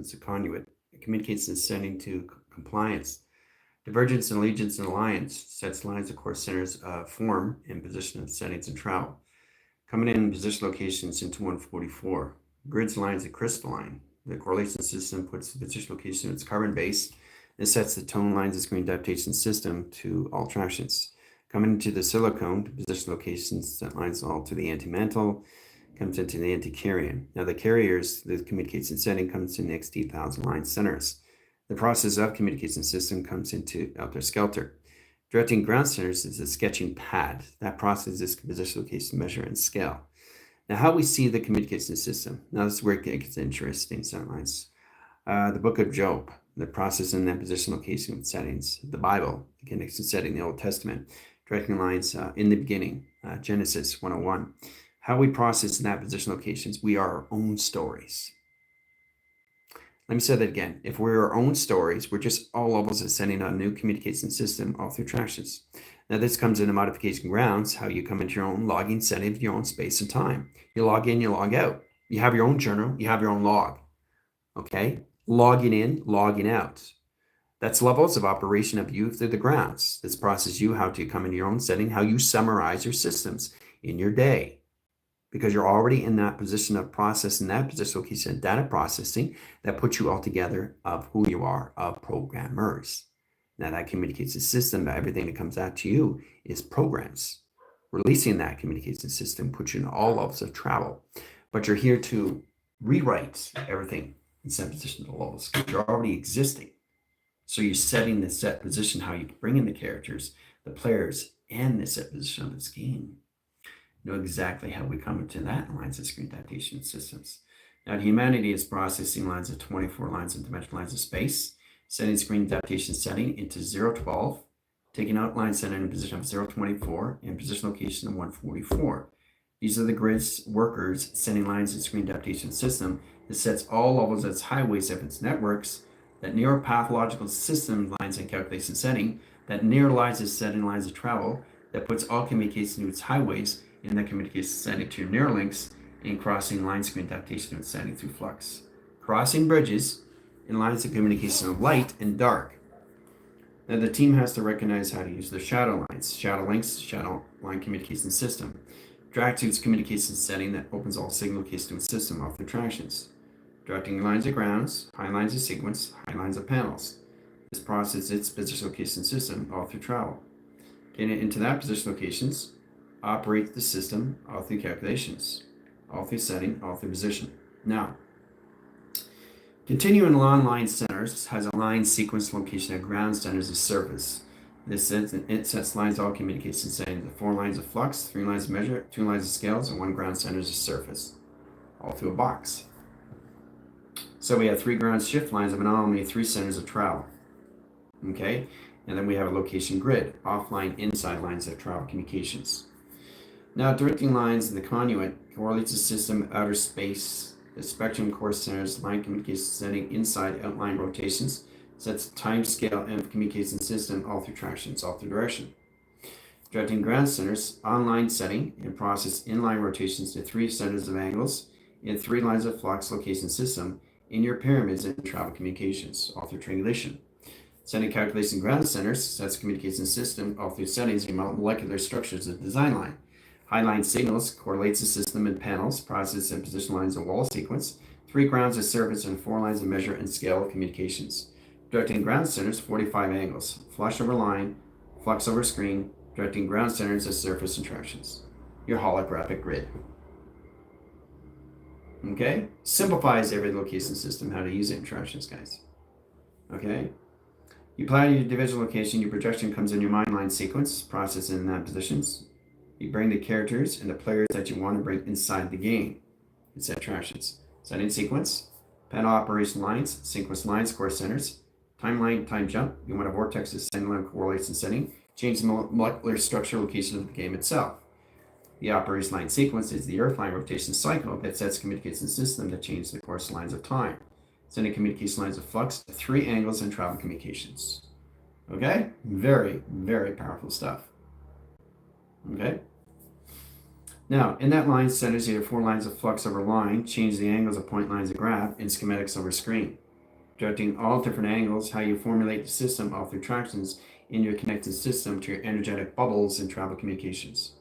It's a conduit. It communicates in sending to compliance. Divergence and allegiance and alliance sets lines of course centers form in position of settings and travel. Coming in position locations into 144. Grids lines a crystalline. The correlation system puts the position location in its carbon base and sets the tone lines of screen adaptation system to all attractions. Coming into the silicone, the position locations set lines all to the antimantle, comes into the anti-carrion. Now the carriers, the communication setting comes in XD 1000 line centers. The process of communication system comes into Elter Skelter. Directing ground centers is a sketching pad. That process is position, location, measure, and scale. Now, how we see the communication system. Now, this is where it gets interesting, lines. The book of Job, the process and then position, location, settings. The Bible, the connection setting, the Old Testament. Directing lines in the beginning, Genesis 101. How we process in that position locations, we are our own stories. Let me say that again. If we're our own stories, we're just all levels of setting a new communication system all through attractions. Now this comes into modification grounds, how you come into your own logging setting of your own space and time. You log in, you log out. You have your own journal, you have your own log. Okay? Logging in, logging out. That's levels of operation of you through the grounds. This process you how to come into your own setting, how you summarize your systems in your day. Because you're already in that position of process, in that position location of data processing that puts you all together of who you are, of programmers. Now that communicates the system, but everything that comes out to you is programs. Releasing that communication system puts you in all levels of travel, but you're here to rewrite everything in set position to levels because you're already existing. So you're setting the set position, how you bring in the characters, the players, and the set position of this game. Know exactly how we come into that in lines of screen adaptation systems. Now, humanity is processing lines of 24 lines and dimensional lines of space, setting screen adaptation setting into 012, taking out line center in position of 024 and position location of 144. These are the grids workers setting lines in screen adaptation system that sets all levels of its highways of its networks, that neuropathological system lines and calculation setting, that neuralizes setting lines of travel, that puts all communication to its highways in the communication setting to your neurolinks and crossing line screen adaptation and setting through flux. Crossing bridges in lines of communication of light and dark. Now the team has to recognize how to use their shadow lines, shadow links, shadow line communication system. Drag to its communication setting that opens all signal cases to its system off the attractions. Directing lines of grounds, high lines of sequence, high lines of panels. This processes its position location system all through travel. Getting it into that position locations, operate the system all through calculations, all through setting, all through position. Now, continuing along line centers has a line sequence location at ground centers of surface. This it sets lines all communication setting the 4 lines of flux, 3 lines of measure, 2 lines of scales, and 1 ground centers of surface, all through a box. So we have 3 ground shift lines of anomaly, 3 centers of travel. Okay, and then we have a location grid, offline, inside lines of travel communications. Now, directing lines in the conduit correlates the system outer space, the spectrum course centers, line communication setting, inside outline rotations, sets time scale and communication system all through tractions, all through direction. Directing ground centers, online setting, and process inline rotations to 3 centers of angles and 3 lines of flux location system in your pyramids and travel communications, all through triangulation. Setting calculation ground centers, sets communication system all through settings and molecular structures of design line. Highline signals correlates the system in panels, process and position lines of wall sequence, 3 grounds of surface and 4 lines of measure and scale of communications. Directing ground centers, 45 angles, flush over line, flux over screen, directing ground centers as surface interactions. Your holographic grid. Okay? Simplifies every location system, how to use it in interactions, guys. Okay? You plan your division location, your projection comes in your mind line sequence, process in that positions. You bring the characters and the players that you want to bring inside the game. It's attractions. Setting sequence, panel operation lines, sequence lines, core centers, timeline, time jump. You want a vortex to send line correlation setting, change the molecular structure location of the game itself. The operation line sequence is the Earth line rotation cycle that sets communication system that changes the course lines of time. Sending communication lines of flux to 3 angles and travel communications. Okay? Very, very powerful stuff. Okay? Now, in that line centers, you have 4 lines of flux over line, change the angles of point lines of graph, and schematics over screen. directing all different angles, how you formulate the system all through tractions in your connected system to your energetic bubbles and travel communications.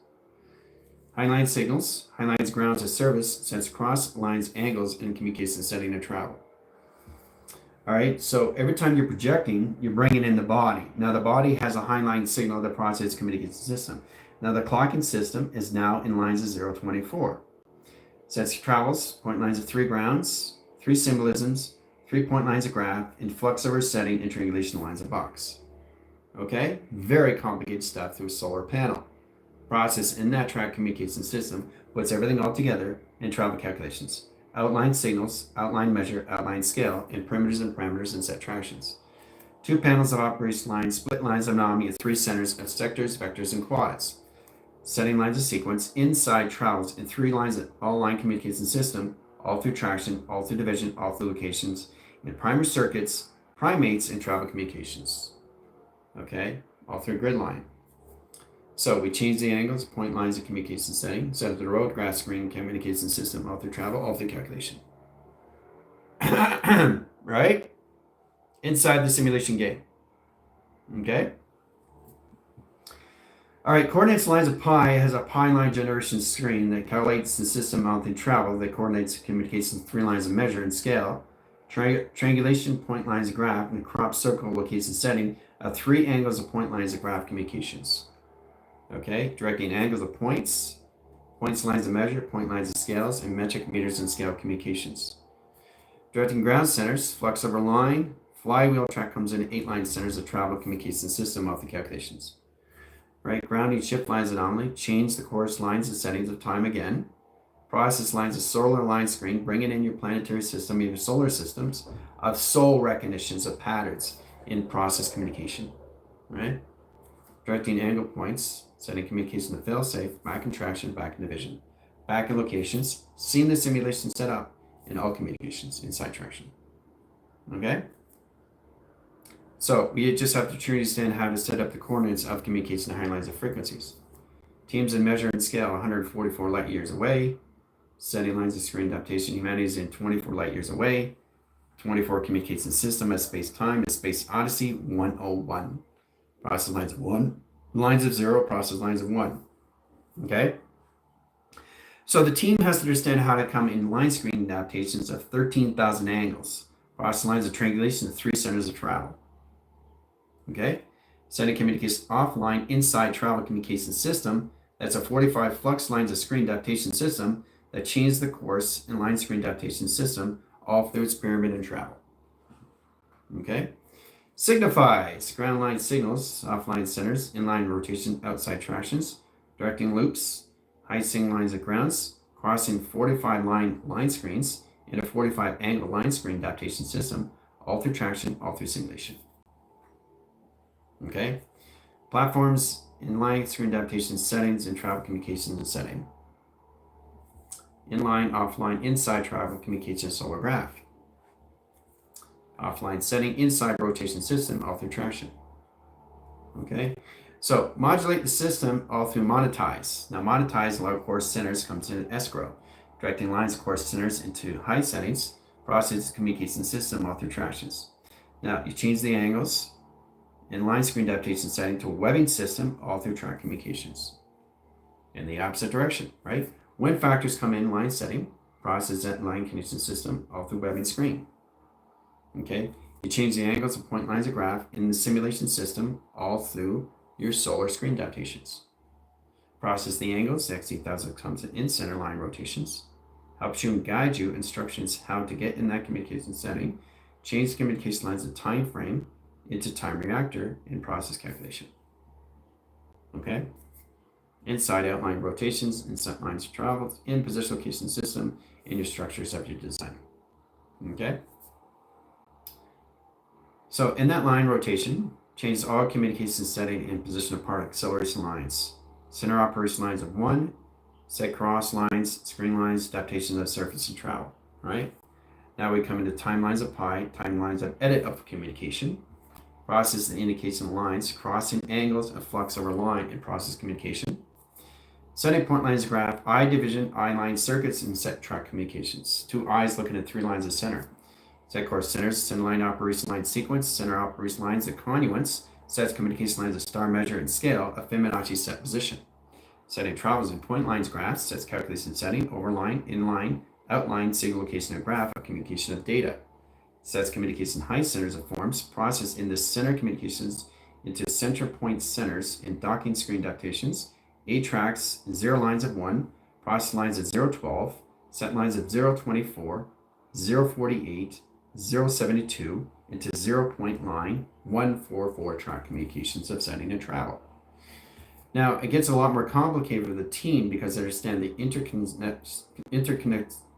Highline signals, highlines grounds as service, sets cross lines angles in communication setting and travel. All right, so every time you're projecting, you're bringing in the body. Now the body has a highline signal that processes communication system. Now the clocking system is now in lines of 0 to 24. Sets travels, point lines of 3 grounds, 3 symbolisms, 3 point lines of graph, and flux over setting and triangulation lines of box. Okay, very complicated stuff through a solar panel. Process in that track communication system puts everything all together in travel calculations. Outline signals, outline measure, outline scale, and parameters and set tractions. 2 panels of operation lines, split lines of anomaly at 3 centers of sectors, vectors, and quads. Setting lines of sequence, inside travels, and 3 lines of all line communication system, all through traction, all through division, all through locations, and primer circuits, primates, and travel communications. Okay, all through grid line. So we change the angles, point lines of communication setting, set up the road, grass screen, communication system, all through travel, all through calculation. Right? Inside the simulation game. Okay? All right, coordinates lines of pi has a pi line generation screen that calculates the system all through travel that coordinates communications 3 lines of measure and scale, triangulation, point lines of graph, and crop circle location setting of 3 angles of point lines of graph communications. Okay, directing angles of points lines of measure, point lines of scales, and metric meters and scale communications. Directing ground centers, flux over line, flywheel track comes in 8 line centers of travel communication system off the calculations. Right, grounding shift lines anomaly, change the course lines and settings of time again. Process lines of solar line screen, bringing in your planetary system, your solar systems of soul recognitions of patterns in process communication. Right, directing angle points, setting communication to fail-safe, back in traction, back in division, back in locations, seeing the simulation set up in all communications inside traction. Okay? So we just have to truly understand how to set up the coordinates of communication high lines of frequencies. Teams in measure and scale 144 light years away, setting lines of screen adaptation, humanity is in 24 light years away, 24 communication system as space-time is space Odyssey 101. Process lines of 1. Lines of 0, process lines of 1. Okay? So the team has to understand how to come in line screen adaptations of 13,000 angles. Process lines of triangulation of 3 centers of travel. Okay? Setting communication offline inside travel communication system. That's a 45 flux lines of screen adaptation system that changes the course in line screen adaptation system all through its pyramid and travel. Okay? Signifies ground line signals, offline centers, inline rotation, outside tractions, directing loops, high-sing lines of grounds, crossing 45 line screens in a 45 angle line screen adaptation system, all through traction, all through simulation. Okay? Platforms, inline screen adaptation settings, and travel communications and setting. Inline, offline, inside travel communication solar graph. Offline setting, inside rotation system, all through traction. Okay, so modulate the system all through monetize. Now monetize allow course centers comes in escrow, directing lines of course centers into high settings, process communication system all through tractions. Now you change the angles in line screen adaptation setting to a webbing system all through track communications. In the opposite direction, right? When factors come in line setting, process that line condition system all through webbing screen. Okay, you change the angles of point lines of graph in the simulation system all through your solar screen adaptations. Process the angles, X8000 comes in center line rotations, helps you and guide you instructions how to get in that communication setting, change the communication lines of time frame into time reactor in process calculation. Okay, inside outline rotations, inside lines of travel, in position location system, in your structures of your design. Okay. So in that line rotation, change all communication setting and position of part acceleration lines. Center operation lines of 1, set cross lines, screen lines, adaptations of surface and travel, right? Now we come into timelines of pi, timelines of edit of communication, process and indication lines, crossing angles of flux over line and process communication. Setting point lines graph, I division, I line circuits, and set track communications. 2 eyes looking at 3 lines of center. Set course centers, center line operation line sequence, center operation lines of continuance, sets communication lines of star measure and scale of Fibonacci set position. Setting travels in point lines graphs, sets calculation setting, overline, inline, outline, signal location of graph of communication of data. Sets communication height centers of forms, process in the center communications into center point centers in docking screen adaptations, 8 tracks, 0 lines of 1, process lines at 012, set lines at 024, 048, 072, into 0 point line, 144 track communications of setting and travel. Now, it gets a lot more complicated with the team because they understand the interconnect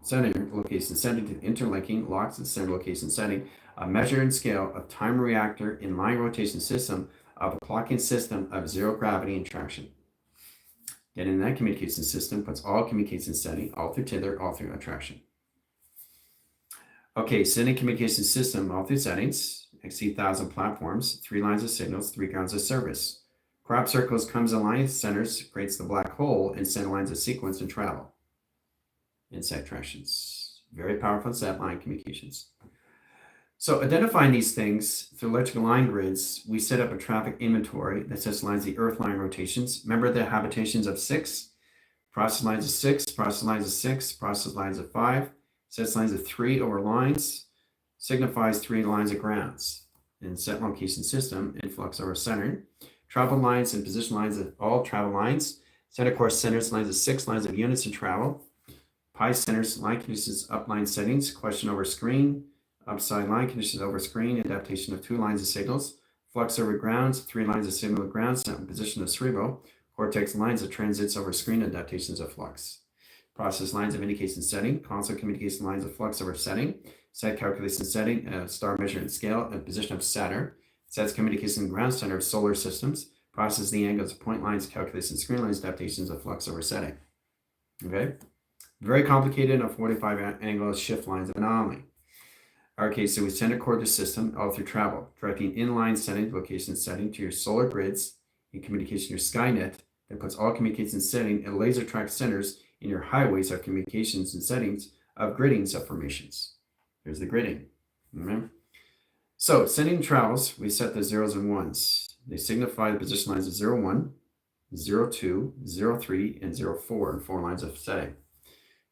center location setting to interlinking locks and center location setting, a measure and scale of time reactor in line rotation system of a clocking system of zero gravity and traction. Getting that communication system puts all communication setting, all through tether, all through attraction. Okay, setting communication system, all through settings, exceed 1,000 platforms, 3 lines of signals, 3 grounds of service. Crop circles comes in line centers, creates the black hole, and center lines of sequence and travel. And set tractions. Very powerful set line communications. So identifying these things through electrical line grids, we set up a traffic inventory that sets lines the earth line rotations. Remember the habitations of 6? Process lines of 6, process lines of 6, process lines of 5, sets lines of 3 over lines, signifies 3 lines of grounds. And set location system, influx over center. Travel lines and position lines of all travel lines. Center course centers, lines of 6 lines of units in travel. Pi centers, line conditions, upline settings, question over screen, upside line conditions over screen, adaptation of 2 lines of signals, flux over grounds, 3 lines of signal grounds, set position of cerebral, cortex lines of transits over screen, adaptations of flux. Process lines of indication setting, console communication lines of flux over setting, set calculation setting, star measure and scale, and position of Saturn, sets communication ground center of solar systems, process the angles of point lines, calculation screen lines, adaptations of flux over setting. Okay? Very complicated, a 45 angle shift lines of anomaly. Okay, so we send a coordinate system all through travel, directing inline setting, location setting to your solar grids in communication to your Skynet that puts all communication setting and laser track centers in your highways of communications and settings of griddings of formations. Here's the gridding. Remember? So sending travels, we set the zeros and ones. They signify the position lines of 0, 1, 0, 2, 0, 3, and 0, 4 and 4 lines of setting.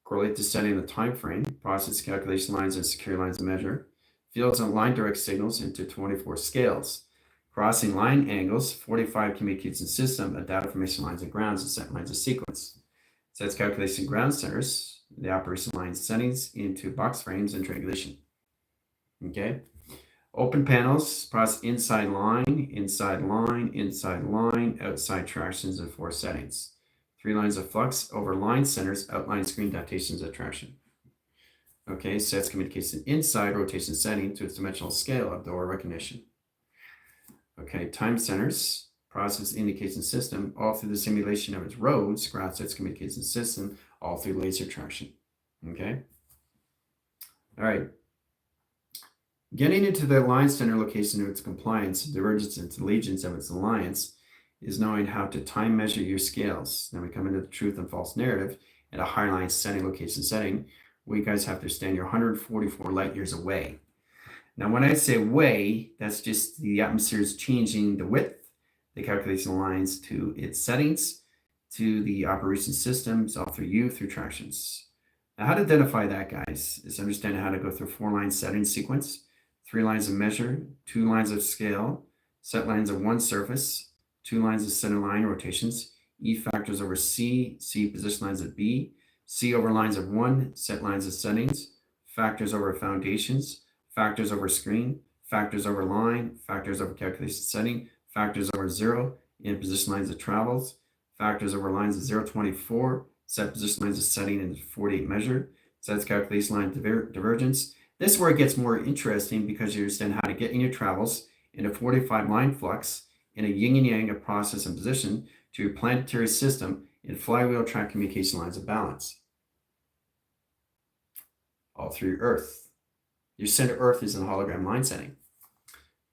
Correlate to setting the time frame, process calculation lines and secure lines of measure, fields and line direct signals into 24 scales, crossing line angles, 45 communication system, a data formation lines and grounds, and set lines of sequence. Sets calculation ground centers, the operation line settings into box frames and triangulation. Okay. Open panels, process inside line, inside line, inside line, outside tractions and 4 settings. 3 lines of flux over line centers, outline screen adaptations of traction. Okay, sets communication inside rotation setting to its dimensional scale of door recognition. Okay, time centers, process indication system, all through the simulation of its roads, graph sets communication system, all through laser traction. Okay. All right. Getting into the line center location of its compliance, divergence, and allegiance of its alliance is knowing how to time measure your scales. Then we come into the truth and false narrative at a higher line setting, location setting, where you guys have to stand your 144 light years away. Now, when I say away, that's just the atmosphere is changing the width, the calculation lines to its settings, to the operation systems, all through you, through tractions. Now, how to identify that, guys, is understanding how to go through 4 line setting sequence, 3 lines of measure, 2 lines of scale, set lines of 1 surface, 2 lines of center line rotations, E factors over C, C position lines of B, C over lines of 1, set lines of settings, factors over foundations, factors over screen, factors over line, factors over calculation setting, factors over 0, in position lines of travels, factors over lines of 024, set position lines of setting and 48 measure, sets calculation line divergence. This is where it gets more interesting because you understand how to get in your travels in a 45 line flux in a yin and yang of process and position to your planetary system in flywheel track communication lines of balance. All through Earth. Your center Earth is in the hologram line setting.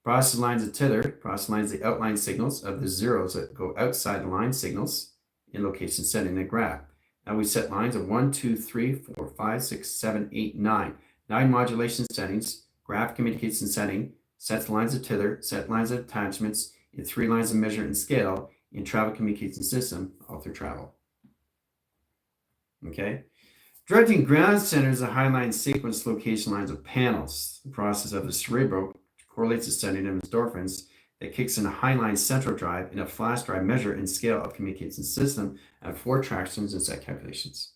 Process lines of tether, process lines the outline signals of the zeros that go outside the line signals in location setting the graph. Now we set lines of 1, 2, 3, 4, 5, 6, 7, 8, 9. 9 modulation settings graph communicates in setting, sets lines of tether, set lines of attachments, in 3 lines of measure and scale, in travel communication system, all through travel. Okay. Directing ground center is a highline sequence location lines of panels. The process of the cerebral correlates the sending of endorphins that kicks in a highline central drive in a flash drive measure and scale of communication system at 4 tractions and set calculations.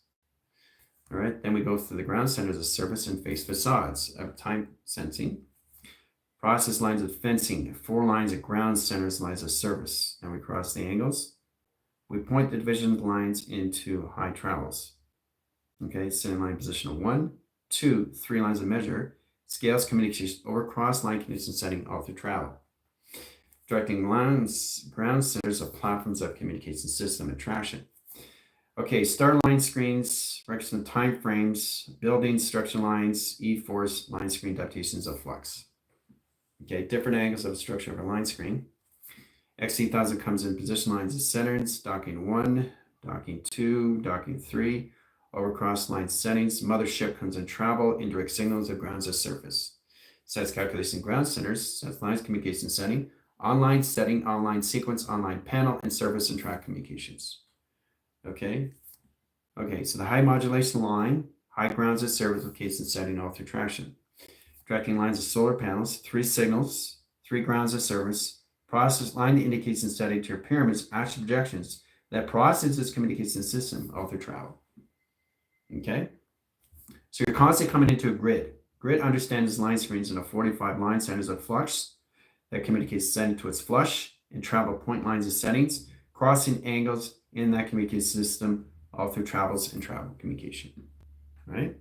All right, then we go through the ground centers of surface and face facades of time sensing. Process lines of fencing, 4 lines of ground centers, lines of service. And we cross the angles. We point the division lines into high travels. Okay, center line position of 1, 2, 3 lines of measure. Scales communication over cross line condition setting all through travel. Directing lines, ground centers of platforms of communication system and traction. Okay, star line screens, records of time frames, building structure lines, E-force, line screen adaptations of flux. Okay, different angles of the structure of a line screen. XC1000 comes in position lines of centers, docking 1, docking 2, docking 3, over cross line settings. Mothership comes in travel, indirect signals of grounds of surface. Sets calculation ground centers, sets lines communication setting, online setting, online sequence, online panel, and service and track communications. Okay, so the high modulation line, high grounds of service location setting all through traction. Tracking lines of solar panels, 3 signals, 3 grounds of service, process line indication setting to your pyramids, actual projections that processes communication system all through travel. Okay, so you're constantly coming into a grid. Grid understands line screens in a 45 line centers of flux that communicates setting to its flush and travel point lines of settings, crossing angles in that communication system all through travels and travel communication. Right?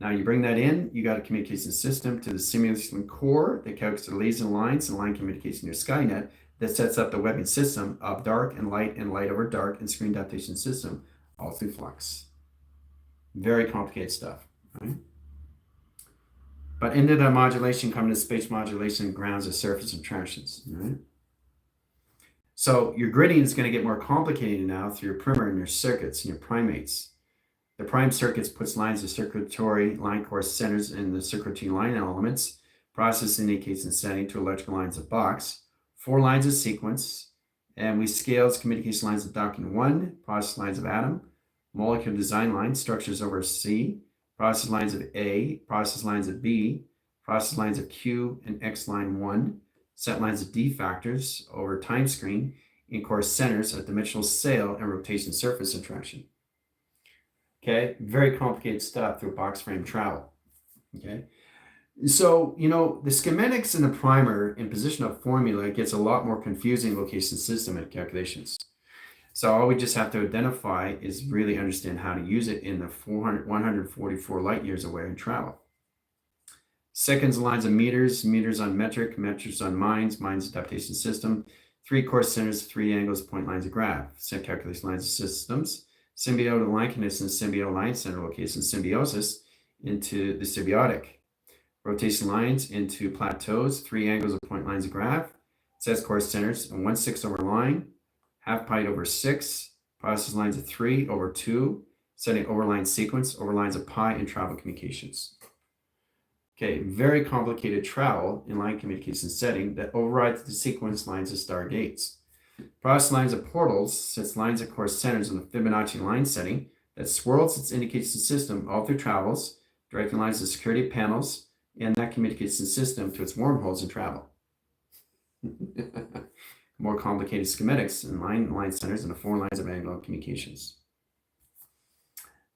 Now you bring that in, you got a communication system to the simulation core that calculates the laser lines and line communication to your Skynet that sets up the webbing system of dark and light over dark and screen adaptation system all through flux. Very complicated stuff, right? But into the modulation come to space modulation, grounds of surface and tractions, right? So your gridding is going to get more complicated now through your primer and your circuits and your primates. The prime circuits puts lines of circuitry line course centers in the circuitry line elements, process indicates and setting to electrical lines of box, 4 lines of sequence, and we scales communication lines of docking 1, process lines of atom, molecular design lines, structures over C, process lines of A, process lines of B, process lines of Q and X line 1, set lines of D factors over time screen, in course centers of dimensional sail and rotation surface attraction. Okay, very complicated stuff through box frame travel. Okay, so the schematics in the primer in position of formula gets a lot more confusing location system and calculations. So all we just have to identify is really understand how to use it in the 144 light years away in travel. Seconds, lines of meters, meters on metric, metrics on mines, mines adaptation system, 3 course centers, 3 angles, point lines of graph, set calculation lines of systems, symbiotic line conditions, symbiotic line center location, symbiosis into the symbiotic, rotation lines into plateaus, 3 angles of point lines of graph, sets course centers, and 1/6 over line, half pi over 6, process lines of 3 over 2, setting overline sequence, overlines of pi, and travel communications. Okay, very complicated travel in line communication setting that overrides the sequence lines of stargates. Process lines of portals sets lines of course centers in the Fibonacci line setting that swirls its indication system all through travels, directing lines of security panels and that communication system to its wormholes in travel. More complicated schematics and line centers and the 4 lines of angle communications.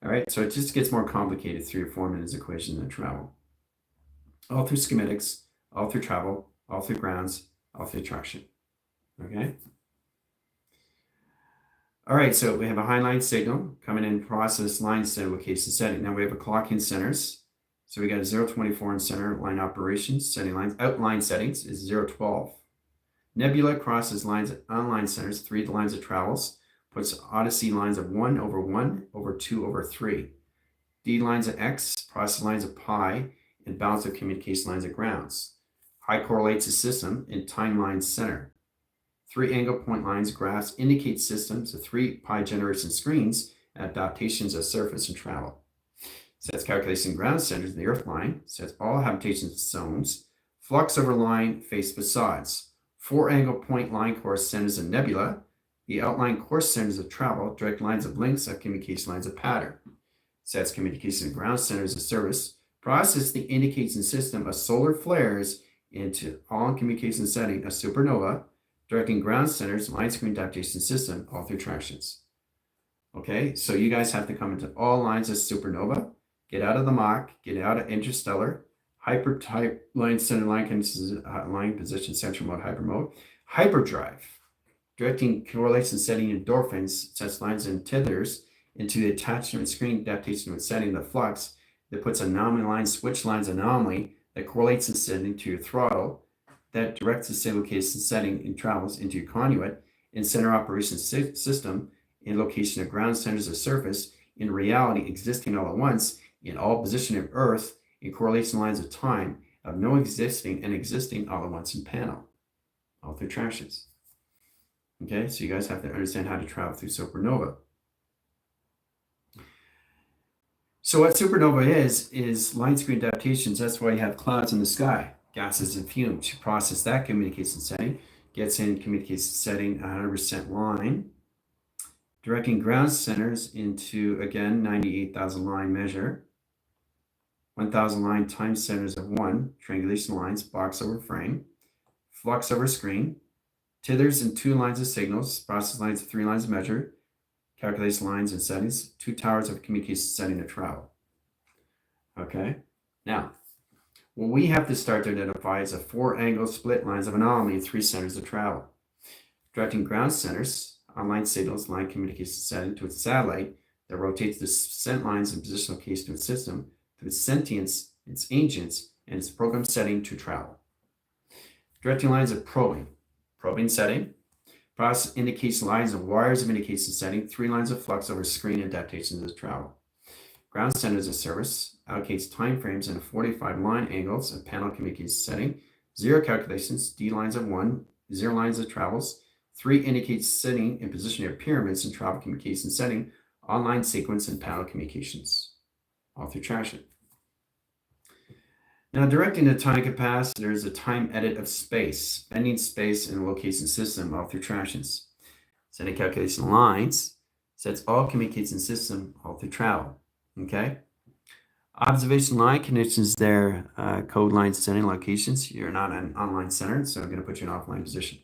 All right, so it just gets more complicated through your formulas, equations, and travel. All through schematics, all through travel, all through grounds, all through traction. Okay? All right, so we have a highline signal coming in process line center location setting. Now we have a clock in centers. So we got a 024 in center line operations, setting lines, outline settings is 012. Nebula crosses lines at online centers, 3 lines of travels, puts Odyssey lines of 1 over 1 over 2 over 3. D lines of X, process lines of pi, and balance of communication lines of grounds. High correlates the system in timeline center. 3 angle point lines graphs indicate systems of 3 pi generation screens and adaptations of surface and travel. Sets calculation ground centers in the earth line. Sets all habitation zones. Flux over line face facades. 4 angle point line course centers of nebula. The outline course centers of travel. Direct lines of links of communication lines of pattern. Sets communication ground centers of service. Process the indication system of solar flares into all communication setting of supernova, directing ground centers, line screen adaptation system, all through tractions. Okay, so you guys have to come into all lines of supernova, get out of the Mach, get out of interstellar, hypertype line center line position central mode hyper mode, hyperdrive, directing correlation setting endorphins, sets lines and tethers into the attachment screen adaptation with setting the flux that puts anomaly lines, switch lines anomaly that correlates the setting to your throttle, that directs the same location setting and travels into your conduit and center operation system in location of ground centers of surface in reality existing all at once in all position of Earth in correlation lines of time of no existing and existing all at once in panel, all through tractions. Okay, so you guys have to understand how to travel through supernova. So what supernova is line screen adaptations. That's why you have clouds in the sky, gases and fumes. You process that communication setting, gets in communication setting 100% line, directing ground centers into, again, 98,000 line measure, 1,000 line time centers of 1, triangulation lines, box over frame, flux over screen, tethers and 2 lines of signals, process lines of 3 lines of measure, calculation lines and settings, 2 towers of communication setting of travel. Okay, now, what we have to start to identify is a 4-angle split lines of anomaly and 3 centers of travel. Directing ground centers, online signals, line communication setting to its satellite that rotates the sent lines and position location to its system, to its sentience, its agents, and its program setting to travel. Directing lines of probing setting, process indication lines and wires of indication setting, 3 lines of flux over screen adaptations of travel. Ground centers of service allocates time frames and 45 line angles and panel communication setting, 0 calculations, D lines of 1, 0 lines of travels, 3 indicates setting and positioning of pyramids and travel communication setting, online sequence and panel communications, all through traction. Now, directing the time capacitor is a time edit of space, bending space in a location system, all through tractions. Setting calculation lines sets all communication system, all through travel. Okay. Observation line connections there, code line setting locations. You're not an online center, so I'm going to put you in offline position.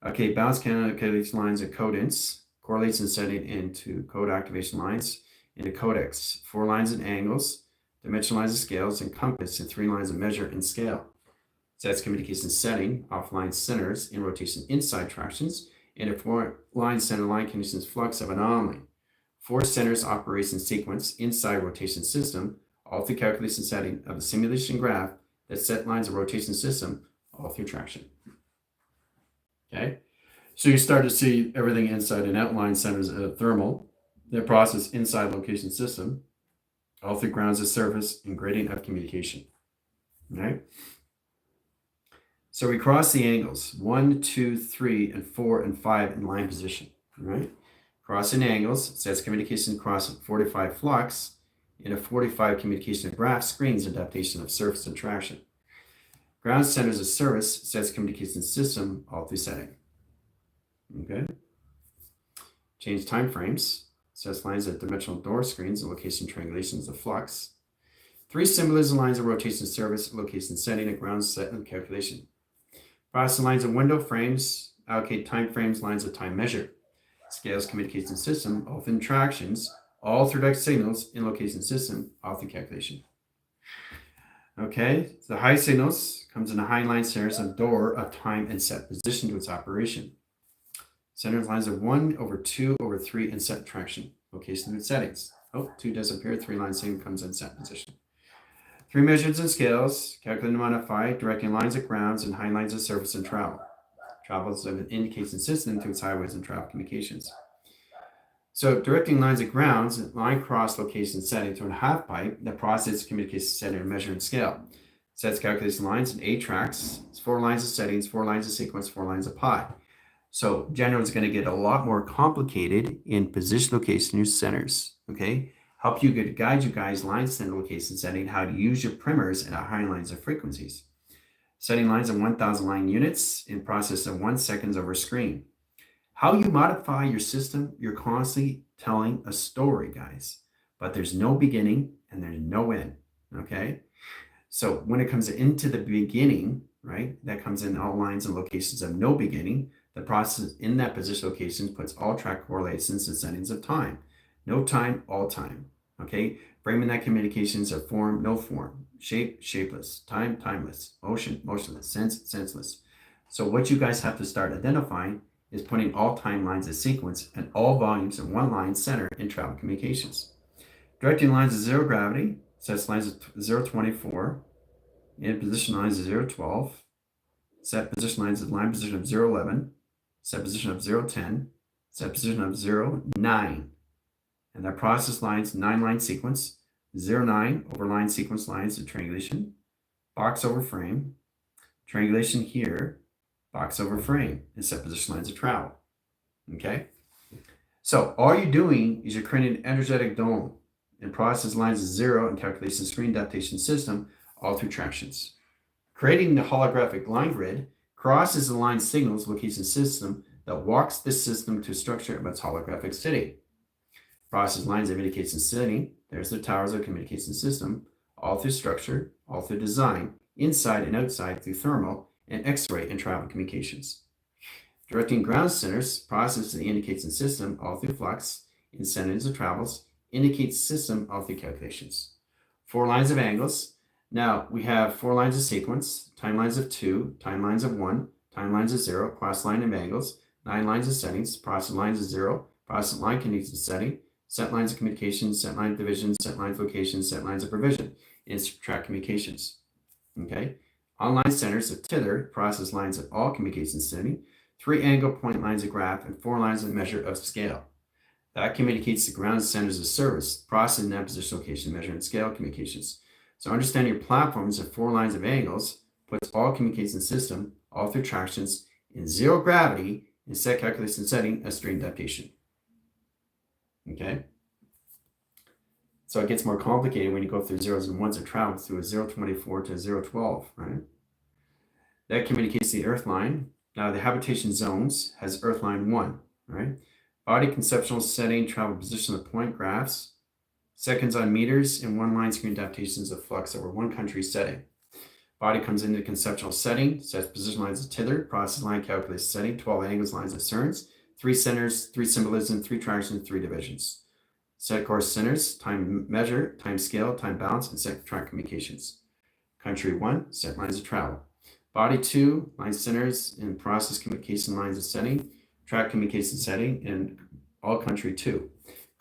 Okay, balance calculation lines and codants, correlation setting into code activation lines, into codecs, 4 lines and angles, dimensional lines of scales, and compass, and 3 lines of measure and scale. Sets communication setting, offline centers, in rotation inside tractions, and a 4 line center line conditions flux of anomaly. 4 centers operation sequence inside rotation system, all through calculation setting of a simulation graph that set lines of rotation system, all through traction. Okay, so you start to see everything inside and outline centers of thermal, the process inside location system, all through grounds of surface and gradient of communication. Okay, so we cross the angles 1, 2, 3, and 4, and 5 in line position. Right, crossing angles sets communication across 45 flux in a 45 communication graph screens adaptation of surface and traction. Ground centers of service sets communication system, all through setting. Okay. Change time frames, sets lines of dimensional door screens and location triangulations of flux. 3 symbolism lines of rotation service, location setting, and ground set and calculation. Process lines of window frames, allocate time frames, lines of time measure. Scales communication system, all through tractions, all through direct signals in location system, all through calculation. Okay, the high signals comes in the high line centers of door of time and set position to its operation. Centers lines of 1 over 2 over 3 and set traction. Location and settings. Oh, 2 disappeared, 3 line signal comes in set position. 3 measures and scales, calculate and modify, directing lines of grounds and high lines of surface and travel. Travels of an indication system to its highways and travel communications. So directing lines of grounds, line cross location setting to a half pipe that processes communication setting and measure and scale. Sets calculation lines and 8 tracks, 4 lines of settings, 4 lines of sequence, 4 lines of pi. So generally it's going to get a lot more complicated in position location centers. Okay, help you guide you guys line center location setting, how to use your primers and high lines of frequencies. Setting lines of 1,000 line units in process of 1 seconds over screen. How you modify your system, you're constantly telling a story, guys, but there's no beginning and there's no end, okay? So when it comes into the beginning, right, that comes in all lines and locations of no beginning, the process in that position location puts all track correlations and settings of time. No time, all time, okay? Framing that communications of form, no form, shape, shapeless, time, timeless, motion, motionless, sense, senseless. So what you guys have to start identifying is putting all timelines as sequence and all volumes in one line center in travel communications. Directing lines of zero gravity, sets lines of 024, and position lines of 012, set position lines of line position of 011, set position of 010, set position of 09. And that process lines 9-line sequence, 09 over line sequence lines of triangulation, box over frame, triangulation here, box over frame, and set position lines of travel. Okay? So all you're doing is you're creating an energetic dome and process lines of 0 and calculation screen adaptation system all through tractions. Creating the holographic line grid crosses the line signals location system that walks the system to structure of its holographic city. Process lines of indication city, there's the towers of communication system, all through structure, all through design, inside and outside through thermal and X-ray and travel communications. Directing ground centers, process the indication system, all through flux, incentives of travels, indicates system, all through calculations. 4 lines of angles. Now we have 4 lines of sequence, timelines of 2, timelines of 1, timelines of 0, cross line of angles, 9 lines of settings, process lines of 0, process line connection setting, set lines of communication, set line of division, set lines of location, set lines of provision, and track communications. Okay. Online centers of tether, process lines of all communication setting, 3 angle point lines of graph, and 4 lines of measure of scale. That communicates the ground centers of service, process and position, location, measure, and scale communications. So understand your platforms of 4 lines of angles puts all communication system, all through tractions, in 0 gravity, and set calculation setting as stream adaptation. Okay? So it gets more complicated when you go through zeros and ones of travel through a 024 to a 012, right? That communicates the earth line. Now the habitation zones has earth line 1, right? Body conceptual setting, travel position of point graphs, seconds on meters, and 1 line screen adaptations of flux over 1 country setting. Body comes into conceptual setting, sets position lines of tether, process line calculation setting, 12 angles, lines of cerns, 3 centers, 3 symbolism, 3 tractions, 3 divisions. Set course centers, time measure, time scale, time balance, and set track communications. Country 1, set lines of travel. Body 2, line centers and process communication lines of setting, track communication setting, and all country 2.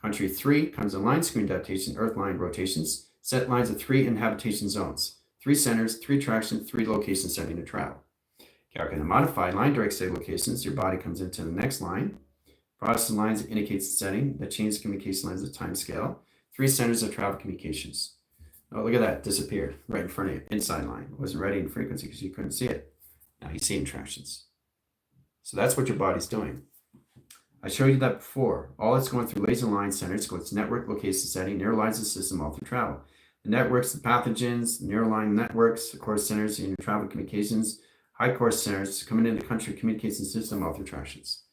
Country 3 comes in line screen adaptation, earth line rotations, set lines of 3 in habitation zones, 3 centers, 3 traction, 3 location setting to travel. Calculate and modify line direct state locations, your body comes into the next line. Process lines indicates the setting, that changes communication lines of time scale, 3 centers of travel communications. Oh, look at that, disappeared right in front of you, inside line. It wasn't ready in frequency because you couldn't see it. Now you see it in tractions. So that's what your body's doing. I showed you that before. All it's going through laser line centers, so it's network location setting, neural lines of system all through travel. The networks, the pathogens, the neural line networks, the core centers in your travel communications, high core centers coming into the country communication system all through tractions.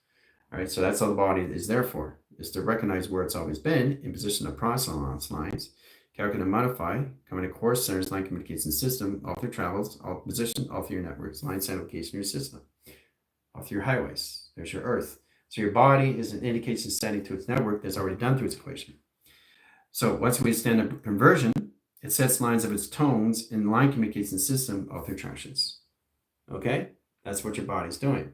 All right, so that's all the body is there for, is to recognize where it's always been in position of process lines, calculate and modify, coming to core centers, line communication system, all through travels, all position, all through your networks, line side location, your system, all through your highways. There's your earth. So your body is an indication setting to its network that's already done through its equation. So once we stand up conversion, it sets lines of its tones in line communication system all through tractions. Okay, that's what your body's doing.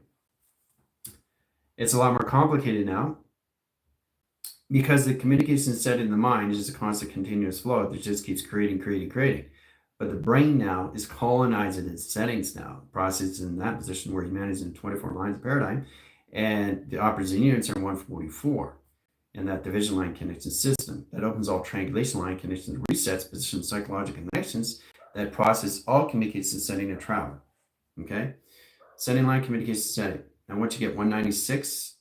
It's a lot more complicated now because the communication set in the mind is just a constant continuous flow that just keeps creating. But the brain now is colonizing its settings now, processes in that position where humanity is in 24 lines of paradigm, and the operating units are 144. And that division line connection system that opens all triangulation line connections, resets position psychological connections that process all communication setting and travel. Okay, setting line communication setting. And once you get 196,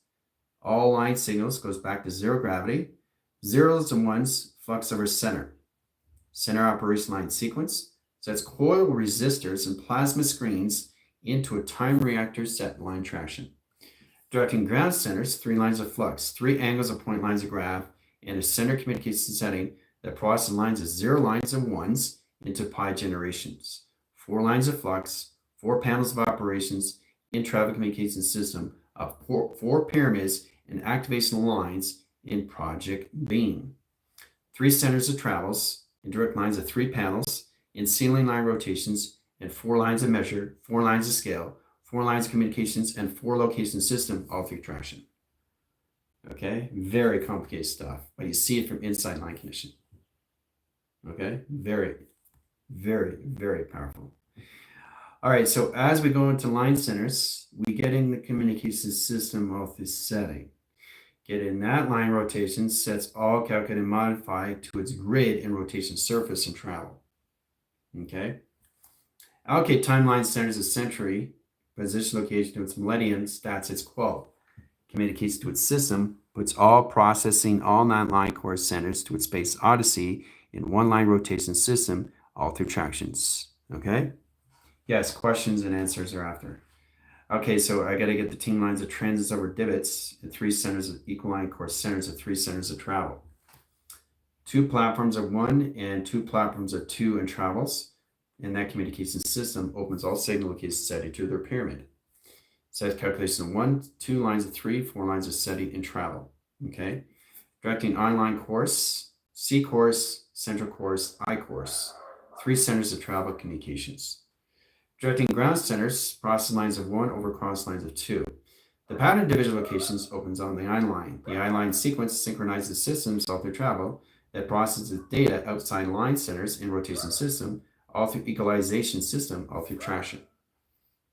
all line signals goes back to 0 gravity, zeros and ones flux over center. Center operation line sequence sets coil resistors and plasma screens into a time reactor set line traction. Directing ground centers, 3 lines of flux, 3 angles of point lines of graph, and a center communication setting that processes lines of 0 lines and 1s into pi generations. 4 lines of flux, 4 panels of operations in traffic communication system of 4 pyramids and activation lines in project beam. 3 centers of travels and direct lines of 3 panels in ceiling line rotations and 4 lines of measure, 4 lines of scale, 4 lines of communications, and 4 location system all through traction. Okay, very complicated stuff, but you see it from inside line condition. Okay, very, very, very powerful. All right, so as we go into line centers, we get in the communication system of this setting. Get in that line rotation, sets all calculated and modified to its grid and rotation surface and travel. Okay. Allocate timeline centers of century, position location to its millennium, stats its qual. Communicates to its system, puts all processing, all non-line core centers to its space Odyssey in one line rotation system, all through tractions. Okay. Yes, questions and answers are after. Okay, so I got to get the team lines of transits over divots and 3 centers of equal line core centers of 3 centers of travel. 2 platforms of 1 and 2 platforms of 2 and travels. And that communication system opens all signal locations SETI to their pyramid. Sets calculation of 1, 2 lines of 3, 4 lines of SETI and travel. Okay. Directing online course, C course, central course, I course. 3 centers of travel communications. Directing ground centers, process lines of 1 over cross lines of 2. The pattern division locations opens on the I line. The I line sequence synchronizes systems all through travel that processes data outside line centers in rotation system, all through equalization system, all through traction.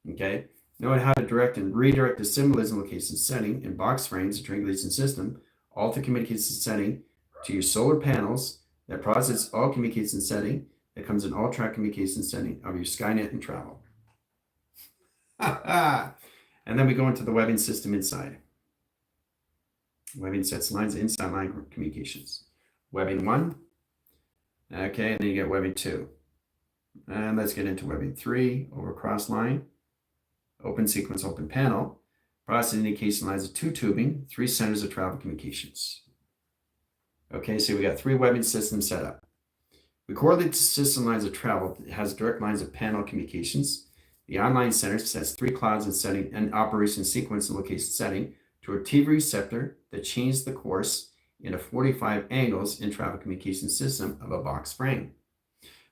Okay. Note how to direct and redirect the symbolism location setting in box frames and triangulation system, all through communication setting to your solar panels that process all communication setting that comes in all track communication setting of your Skynet and travel. And then we go into the webbing system inside. Webbing sets lines inside line communications. Webbing 1. Okay, and then you get webbing 2. And let's get into webbing 3 over cross line. Open sequence, open panel. Process indication lines of 2 tubing, 3 centers of travel communications. Okay, so we got 3 webbing systems set up. We correlate the system lines of travel that has direct lines of panel communications. The online center sets 3 clouds in setting and operation sequence and location setting to a TV receptor that changes the course into 45 angles in travel communication system of a box frame.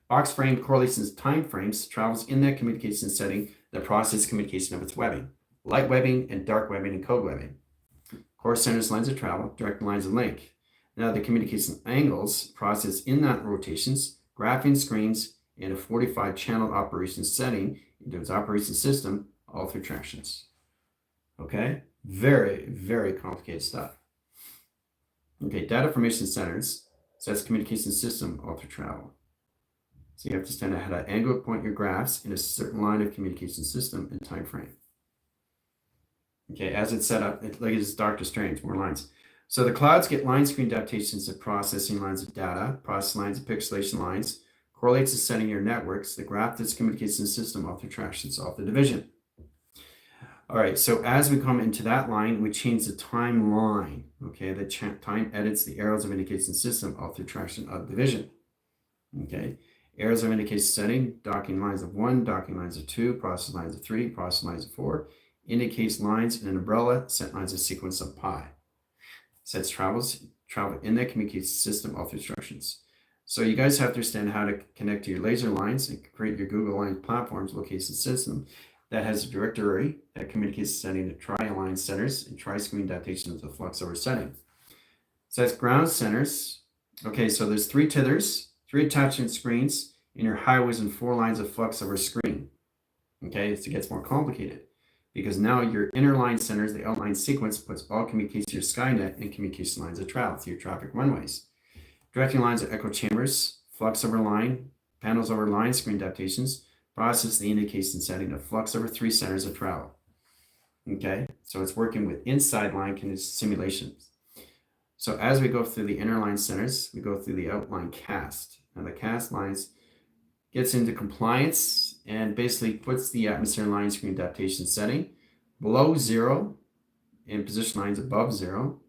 Box frame correlates its time frames, travels in that communication setting that processes communication of its webbing, light webbing and dark webbing and code webbing. Core centers lines of travel, direct lines of link. Now the communication angles process in that rotations, graphing screens, and a 45 channel operation setting into its operation system, all through tractions. Okay, very, very complicated stuff. Okay, data formation centers sets communication system all through travel. So you have to stand at how to angle point your graphs in a certain line of communication system and time frame. Okay, as it's set up, like it's Doctor Strange, more lines. So the clouds get line screen adaptations of processing lines of data, process lines of pixelation lines, correlates to setting your networks, the graph that's communication system all through tractions, all through division. All right, so as we come into that line, we change the timeline. Okay, the time edits the arrows of indication system all through traction of division. Okay, arrows of indication setting, docking lines of 1, docking lines of 2, process lines of 3, process lines of 4, indicates lines in an umbrella, set lines of sequence of pi. Sets travel in that communication system all through instructions. So you guys have to understand how to connect to your laser lines and create your Google Line platforms location system that has a directory that communicates setting to tri-align centers and tri-screen adaptation of the flux over setting. Sets ground centers. Okay, so there's 3 tethers, 3 attachment screens in your highways and 4 lines of flux over screen. Okay, so it gets more complicated, because now your inner line centers, the outline sequence, puts all communication to your Skynet and communication lines of travel through your traffic runways. Directing lines of echo chambers, flux over line, panels over line, screen adaptations, process the indication setting of flux over 3 centers of travel. Okay, so it's working with inside line simulations. So as we go through the inner line centers, we go through the outline cast. Now the cast lines gets into compliance and basically puts the atmosphere line screen adaptation setting below 0 and position lines above 0,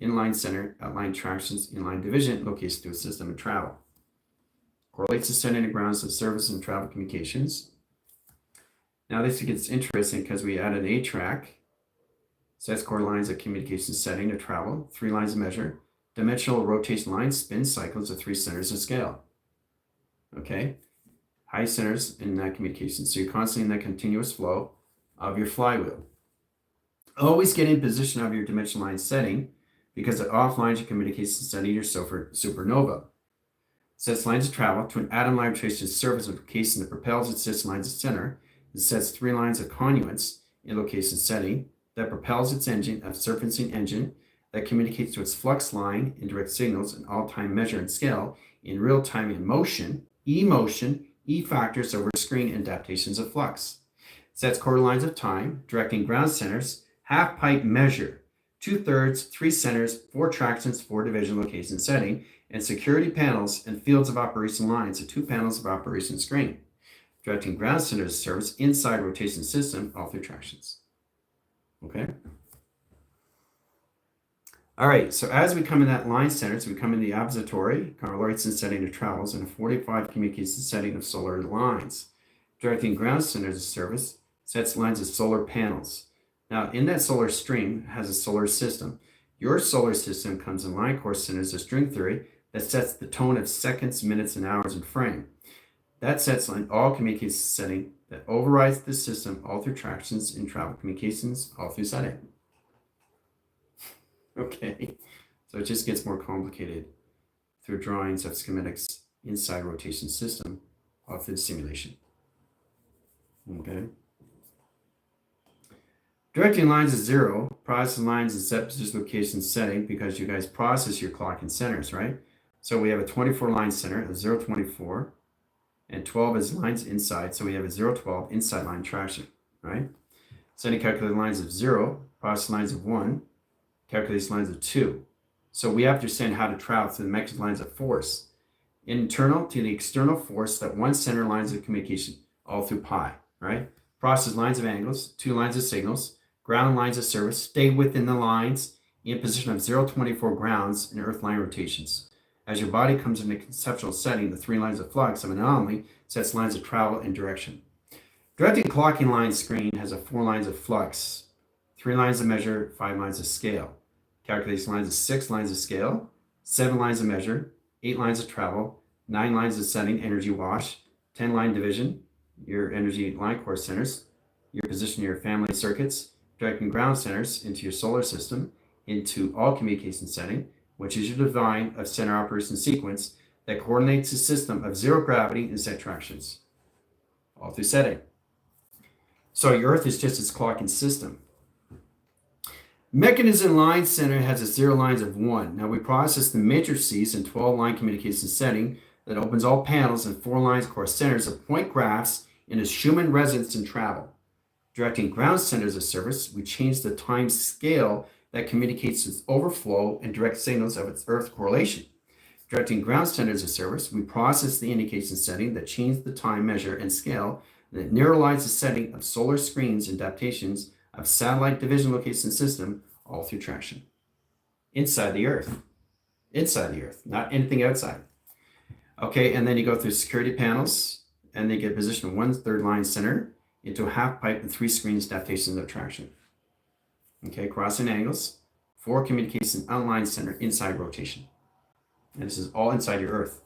inline center, outline tractions, inline division, location to a system and travel. Correlates the sending and grounds of service and travel communications. Now this gets interesting because we add an A track, sets core lines of communication setting to travel, 3 lines of measure, dimensional rotation lines, spin cycles of 3 centers of scale. Okay, high centers in that communication. So you're constantly in that continuous flow of your flywheel. Always get in position of your dimension line setting because it offlines your communication setting your supernova. Sets lines of travel to an atom line rotation surface location that propels its 6 lines of center. It sets 3 lines of conduits in location setting that propels its engine of surfacing engine that communicates to its flux line and direct signals in all time measure and scale in real time in motion, E factors over screen and adaptations of flux. Sets quarter lines of time, directing ground centers, half pipe measure, 2/3, 3 centers, 4 tractions, 4 division location setting, and security panels and fields of operation lines at 2 panels of operation screen. Directing ground centers service inside rotation system, all through tractions. Okay. All right, so as we come in that line centers, we come in the observatory, correlates and setting of travels, and a 45 communication setting of solar lines. Directing ground centers of service, sets lines of solar panels. Now, in that solar stream has a solar system. Your solar system comes in line core centers of string theory that sets the tone of seconds, minutes, and hours in frame. That sets line all communication setting that overrides the system all through tractions and travel communications all through setting. Okay, so it just gets more complicated through drawings of schematics inside rotation system all through the simulation. Okay. Directing lines is 0, process lines is set position location setting because you guys process your clock in centers, right? So we have a 24 line center, a 0, 24, and 12 is lines inside, so we have a 0, 12 inside line traction, right? Setting calculated lines of 0, process lines of 1, calculates lines of 2. So we have to understand how to travel through the mechanism lines of force. Internal to the external force that 1 center lines of communication all through pi, right? Process lines of angles, 2 lines of signals, ground lines of service, stay within the lines in position of 0, 24 grounds in earth line rotations. As your body comes into conceptual setting, the 3 lines of flux of an anomaly sets lines of travel and direction. Directing clocking line screen has a 4 lines of flux, 3 lines of measure, 5 lines of scale. Calculates lines of 6 lines of scale, 7 lines of measure, 8 lines of travel, 9 lines of setting, energy wash, 10 line division, your energy line core centers, your position your family circuits, directing ground centers into your solar system, into all communication setting, which is your design of center operation sequence that coordinates a system of 0 gravity and set tractions, all through setting. So your Earth is just its clocking system. Mechanism line center has a 0 lines of 1. Now we process the matrices in 12 line communication setting that opens all panels and 4 lines core centers of point graphs in a Schumann resonance and travel. Directing ground centers of service, we change the time scale that communicates its overflow and direct signals of its Earth correlation. Directing ground centers of service, we process the indication setting that change the time measure and scale that neuralize the setting of solar screens and adaptations of satellite division location system all through traction. Inside the Earth, not anything outside. Okay, and then you go through security panels and they get positioned 1/3 line center into a half pipe and 3 screens adaptations of traction. Okay, crossing angles, 4 communication outline center inside rotation. And this is all inside your Earth.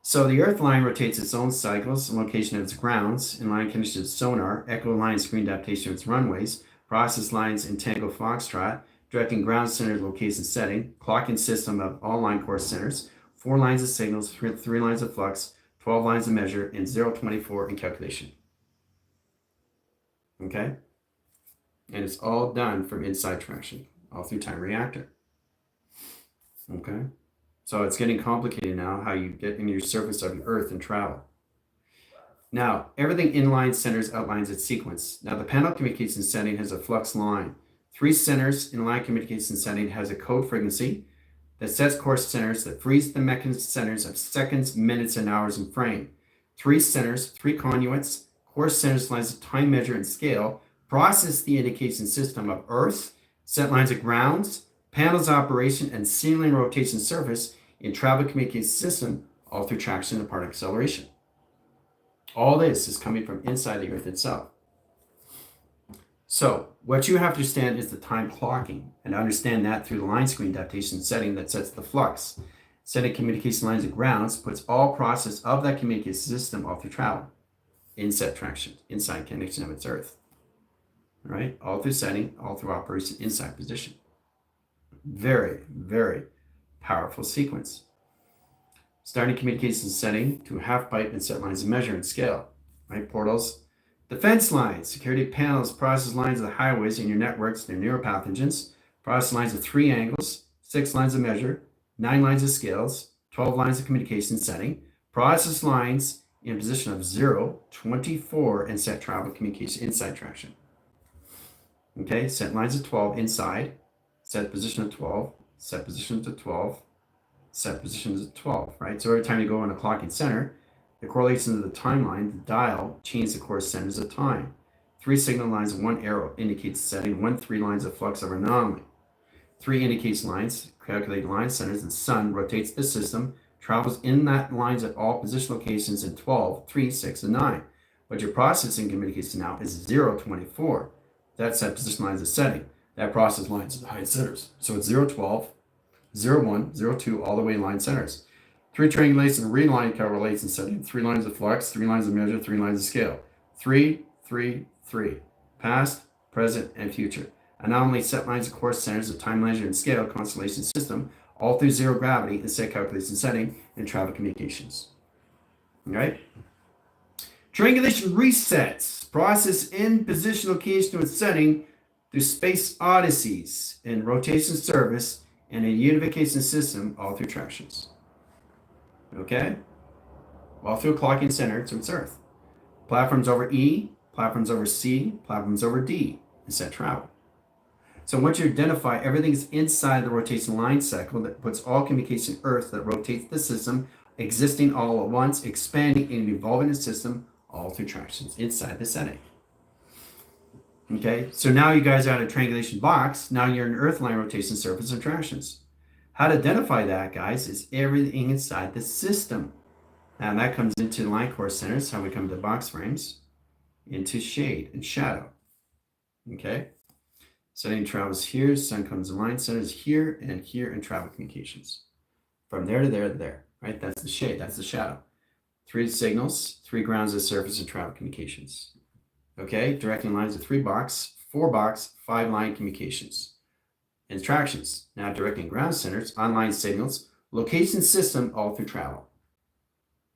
So the Earth line rotates its own cycles and location of its grounds, in line conditions of sonar, echo line screen adaptation of its runways, process lines in Tango Foxtrot, directing ground center location setting, clocking system of all line core centers, 4 lines of signals, 3 lines of flux, 12 lines of measure, and 0, 24 in calculation. Okay? And it's all done from inside traction, all through time reactor. Okay? So it's getting complicated now how you get in your surface of your Earth and travel. Now, everything inline centers outlines its sequence. Now, the panel communication setting has a flux line, 3 centers in line communication setting has a code frequency that sets course centers that frees the mechanism centers of seconds, minutes, and hours in frame. 3 centers, 3 conduits, course centers lines of time, measure, and scale, process the indication system of Earth, set lines of grounds, panels operation, and ceiling rotation surface in travel communication system, all through traction and particle acceleration. All this is coming from inside the Earth itself. So what you have to understand is the time clocking, and understand that through the line screen adaptation setting that sets the flux. Setting communication lines of grounds puts all process of that communication system all through travel, inset traction, inside connection of its Earth. All right, all through setting, all through operation, inside position. Very, very powerful sequence. Starting communication setting to half byte and set lines of measure and scale. Right, portals. Defense lines, security panels, process lines of the highways in your networks, their neuropathogens, process lines of 3 angles, 6 lines of measure, 9 lines of scales, 12 lines of communication setting, process lines in position of 0, 24, and set travel communication inside traction. Okay, set lines of 12 inside, set position of 12, set position to 12, set positions of 12, right? So every time you go in a clocking center, the correlation of the timeline, the dial, change the course centers of time. 3 signal lines and 1 arrow indicates setting, 1 3 lines of flux of anomaly. 3 indicates lines, calculate line centers, and sun rotates the system, travels in that lines at all position locations in 12, 3, 6, and 9. What your processing communication now is 0, 24. That's set position lines of setting. That process lines of the height centers. So it's 0, 12, 0, 1, 0, 2, all the way line centers. 3 triangulates and reline correlates and setting. 3 lines of flux, 3 lines of measure, 3 lines of scale. 3, 3, 3. Past, present, and future. Anomaly set lines of course centers of time, measure, and scale constellation system, all through zero gravity and set calculation setting and travel communications. All right? Triangulation resets. Process in position, location, and setting through space odysseys and rotation service and a unification system, all through tractions. Okay? All through a clocking center to its Earth. Platforms over E, platforms over C, platforms over D, and set travel. So once you identify everything is inside the rotation line cycle that puts all communication Earth that rotates the system, existing all at once, expanding and evolving the system, all through tractions inside the setting. Okay, so now you guys are at a triangulation box. Now you're in Earth line rotation surface and tractions. How to identify that, guys, is everything inside the system. And that comes into the line course centers, how we come to box frames, into shade and shadow. Okay, setting travels here, sun comes in line centers here, and travel communications. From there to there to there, right? That's the shade, that's the shadow. 3 signals, 3 grounds of surface and travel communications. Okay, directing lines of 3 box, 4 box, 5 line communications. And tractions, now directing ground centers, online signals, location system, all through travel.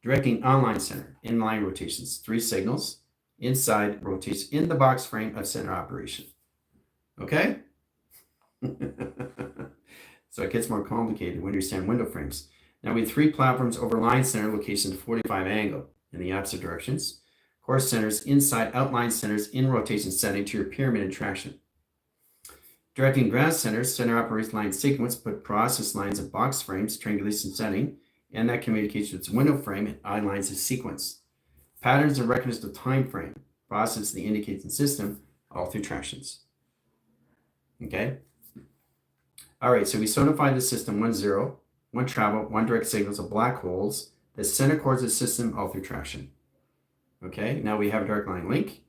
Directing online center, inline rotations, 3 signals, inside rotation, in the box frame of center operation. Okay? So it gets more complicated when you understand window frames. Now we have 3 platforms over line center, location 45 angle in the opposite directions. Course centers, inside outline centers, in rotation setting to your pyramid and traction. Directing ground centers, center operation line sequence, put process lines of box frames, triangulation setting, and that communicates with its window frame and eye lines of sequence. Patterns and recognition of time frame, process the indicating system, all through tractions. Okay? All right, so we sonified the system 1, 0, 1 travel, 1 direct signals of black holes, the center cores of the system, all through traction. Okay, now we have a direct line link.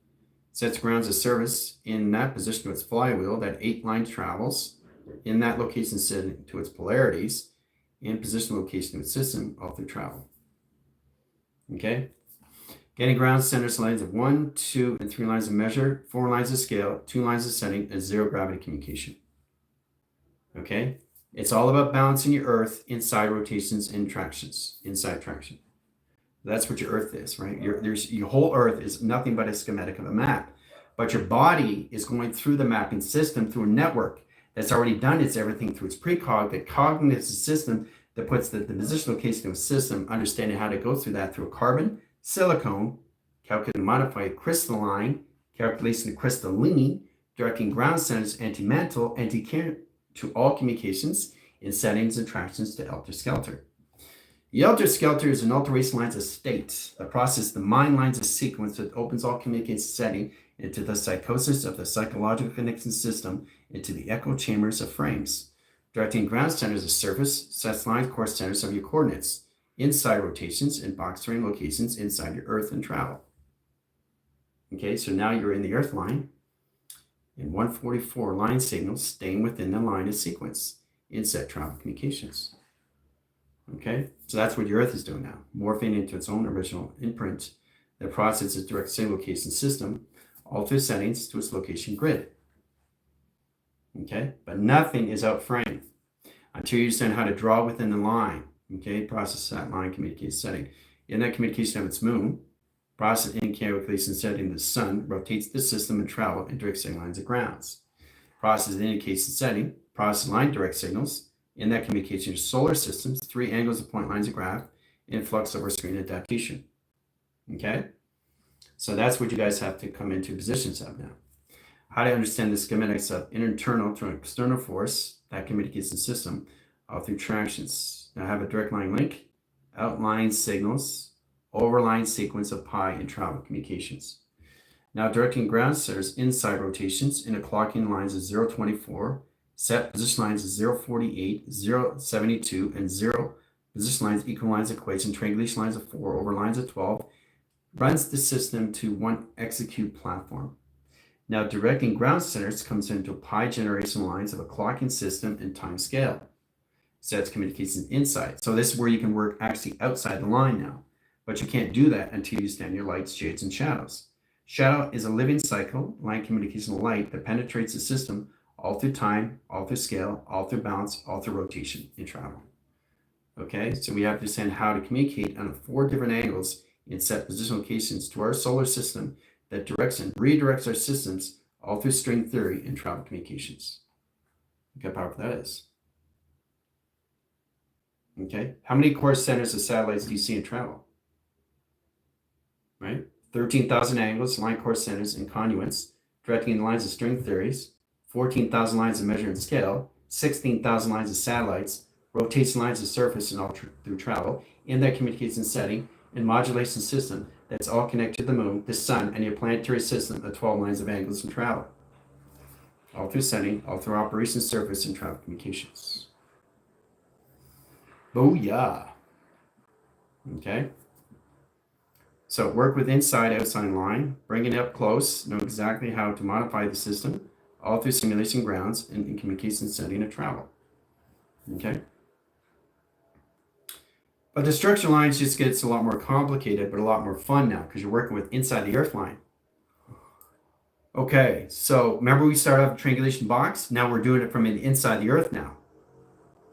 Sets grounds of service in that position to its flywheel, that 8 line travels in that location set to its polarities, and position location to its system, all through travel. Okay, getting ground centers lines of 1, 2, and 3 lines of measure, 4 lines of scale, 2 lines of setting, and 0 gravity communication. Okay, it's all about balancing your Earth inside rotations and tractions, inside traction. That's what your Earth is, right? Your whole Earth is nothing but a schematic of a map. But your body is going through the mapping system through a network that's already done its everything through its precog, the cognitive system that puts the position location of a system, understanding how to go through that through a carbon, silicone, calculate and modify crystalline, calculation of crystalline, directing ground centers anti-mantle, anti-carrier to all communications in settings and tractions to helter-skelter. The helter-skelter is an alteration lines of state, a process the mind lines a sequence that opens all communication setting into the psychosis of the psychological connection system into the echo chambers of frames. Directing ground centers of surface sets line course centers of your coordinates, inside rotations and box terrain locations inside your earth and travel. Okay, so now you're in the earth line. In 144 line signals staying within the line of sequence in set travel communications. Okay, so that's what your earth is doing now, morphing into its own original imprint that processes its direct signal location system all through settings to its location grid. Okay, but nothing is out frame until you understand how to draw within the line. Okay, process that line communication setting. In that communication of its moon, process in calculation setting the sun rotates the system and travel in direct signal lines of grounds. Process the indication setting, process line direct signals. In that communication solar systems, 3 angles of point lines of graph, influx over screen adaptation. Okay, so that's what you guys have to come into positions of now. How to understand the schematics of internal to an external force, that communication system, all through tractions. Now have a direct line link, outline signals, overline sequence of pi and travel communications. Now directing ground centers inside rotations in a clocking lines of 024, set position lines of 048, 072, and 0 position lines equal lines equation, triangulation lines of 4 over lines of 12, runs the system to one execute platform. Now directing ground centers comes into pi generation lines of a clocking system and time scale. Sets communications inside. So this is where you can work actually outside the line now. But you can't do that until you stand your lights, shades, and shadows. Shadow is a living cycle, line communication light that penetrates the system all through time, all through scale, all through balance, all through rotation and travel. Okay, so we have to understand how to communicate on 4 different angles in set position locations to our solar system that directs and redirects our systems all through string theory and travel communications. Look how powerful that is. Okay, how many course centers of satellites do you see in travel? Right, 13,000 angles, line course centers, and conduits, directing the lines of string theories, 14,000 lines of measure and scale, 16,000 lines of satellites, rotation lines of surface and all through travel, in that communication setting, and modulation system that's all connected to the moon, the sun, and your planetary system of 12 lines of angles and travel. All through setting, all through operation surface and travel communications. Booyah. Okay. So work with inside, outside line, bring it up close, know exactly how to modify the system, all through simulation grounds and in communication setting of travel. Okay. But the structure lines just gets a lot more complicated, but a lot more fun now because you're working with inside the earth line. Okay, so remember we started off a triangulation box? Now we're doing it from inside the earth now.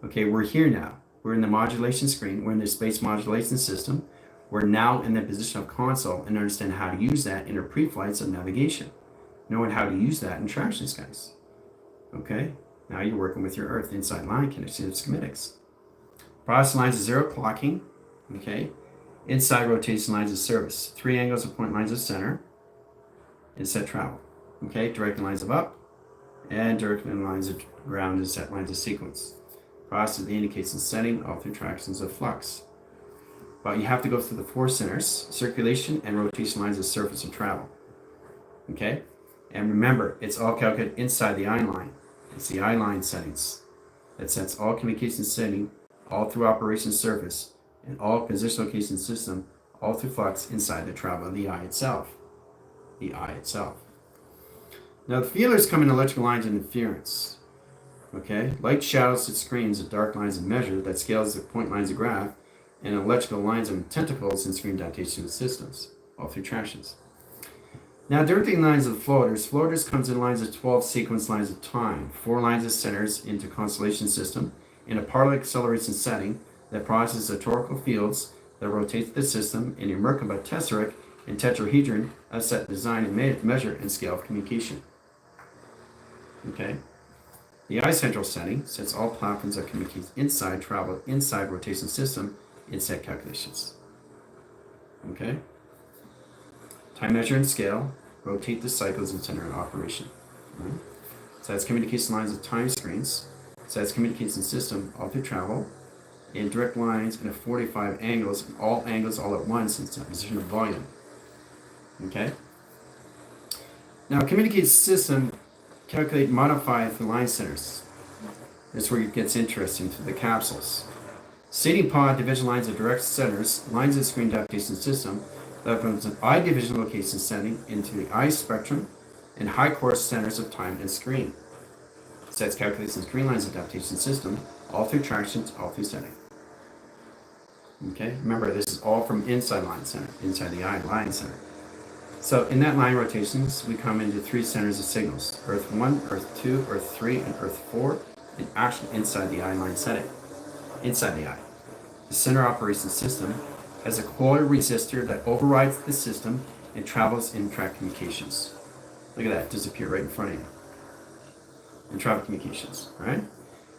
Okay, we're here now. We're in the modulation screen. We're in the space modulation system. We're now in the position of console and understand how to use that in our pre-flights of navigation. Knowing how to use that in tractions, guys. Okay, now you're working with your earth inside line connection of schematics. Process lines of 0 clocking. Okay, inside rotation lines of service. 3 angles of point lines of center and set travel. Okay, directing lines of up and directing lines of ground and set lines of sequence. Process indicates the setting all through tractions of flux. But you have to go through the 4 centers, circulation and rotation lines of surface and travel. Okay, and remember, it's all calculated inside the eye line. It's the eye line settings that sets all communication setting all through operation surface and all position location system all through flux inside the travel of the eye itself. The eye itself. Now the feelers come in electrical lines of interference. Okay, light shadows that screens of dark lines of measure that scales the point lines of graph and electrical lines of tentacles and screen adaptation systems all through tractions. Now directing lines of floaters comes in lines of 12 sequence lines of time, 4 lines of centers into constellation system in a particle acceleration setting that processes the torical fields that rotates the system in a Merkaba tesseract and tetrahedron as set design and measure and scale of communication. Okay. The eye central setting sets all platforms that communicate inside travel, inside rotation system in set calculations. Okay. Time measure and scale rotate the cycles and center in operation. Right? Sets communication lines of time screens. Sets communication system all through travel. In direct lines and 45 angles, all angles all at once in position of volume. Okay? Now, communication system calculate and modify the line centers. That's where it gets interesting to the capsules. Seating pod division lines of direct centers, lines of screen adaptation system, that opens an I division location setting into the I spectrum and high course centers of time and screen. Sets calculates and screen lines adaptation system, all through tractions, all through setting. Okay, remember this is all from inside line center, inside the I line center. So in that line rotations, we come into 3 centers of signals: Earth 1, Earth 2, Earth 3, and Earth 4, and actually inside the I line setting. Inside the I. The center operation system has a coil resistor that overrides the system and travels in track communications. Look at that, disappear right in front of you. In travel communications, right?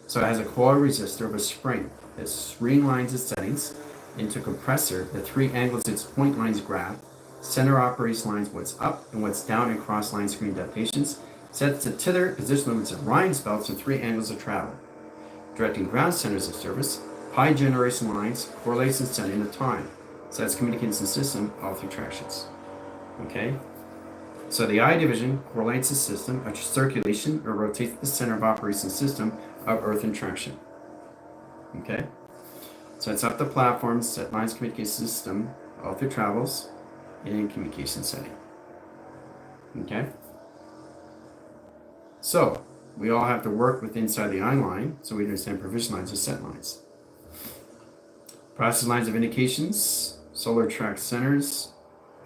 So it has a coil resistor of a spring that streamlines its settings into a compressor. The 3 angles its point lines grab, center operation lines what's up and what's down and cross line screen adaptations, sets the tether position limits of Ryan's belts and 3 angles of travel. Directing ground centers of service, high generation lines, correlates and setting the time. Sets communication system all through tractions. Okay? So the I division correlates the system of circulation or rotates the center of operation system of Earth and traction. Okay? So it's up the platforms, set lines communication system all through travels and in communication setting. Okay? So we all have to work with inside the I line so we understand provision lines or set lines. Process lines of indications, solar track centers,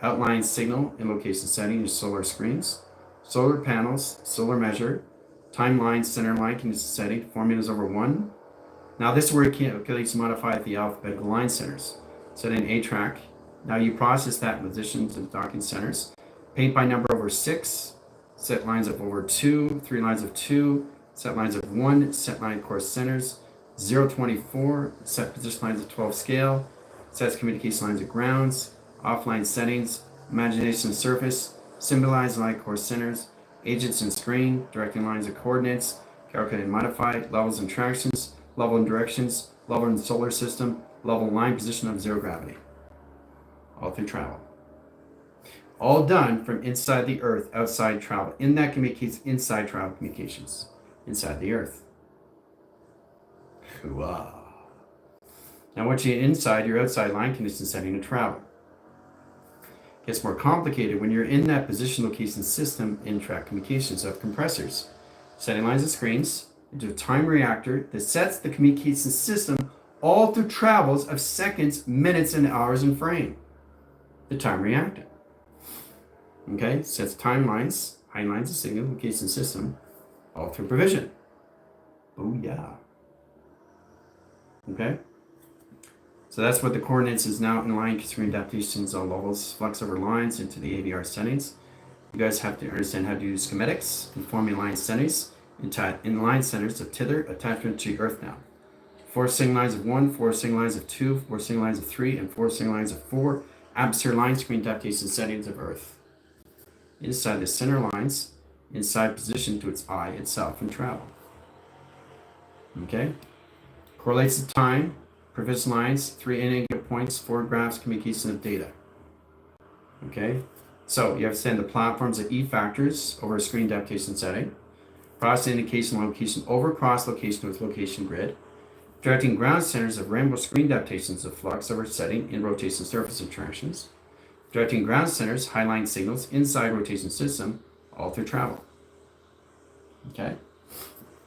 outline signal and location setting is solar screens, solar panels, solar measure, timeline, center line condition setting, formulas over 1. Now this is where it calculates and modify the alphabetical line centers. Set in A track. Now you process that in positions of docking centers. Paint by number over 6, set lines of over 2, 3 lines of 2, set lines of 1, set line course centers, 024, set position lines of 12 scale, sets communication lines of grounds, offline settings, imagination surface, symbolize line course centers, agents and screen, directing lines of coordinates, calculate and modify, levels and tractions, level and directions, level in the solar system, level line position of 0 gravity. All through travel. All done from inside the Earth, outside travel. In that communicates inside travel communications, inside the Earth. Wow. Now once you're inside your outside line condition setting to travel. It gets more complicated when you're in that position location system in track communications of compressors. Setting lines of screens into a time reactor that sets the communication system all through travels of seconds, minutes, and hours in frame. The time reactor. Okay, sets timelines, high lines of signal, location system, all through provision. Oh yeah. Okay. So that's what the coordinates is now in line screen adaptations on levels, flux over lines into the AVR settings. You guys have to understand how to use schematics, conforming line settings, in line centers of tether attachment to Earth now. 4 single lines of 1, 4 single lines of 2, 4 single lines of 3, and 4 single lines of 4 atmosphere line screen adaptation settings of Earth. Inside the center lines, inside position to its eye itself and travel. Okay? Correlates the time, provision lines, 3 angle points, 4 graphs, communication of data. Okay? So you have to send the platforms at E factors over a screen adaptation setting. Process indication location over cross location with location grid. Directing ground centers of rainbow screen adaptations of flux over setting in rotation surface interactions. Directing ground centers, highline signals inside rotation system, all through travel. Okay?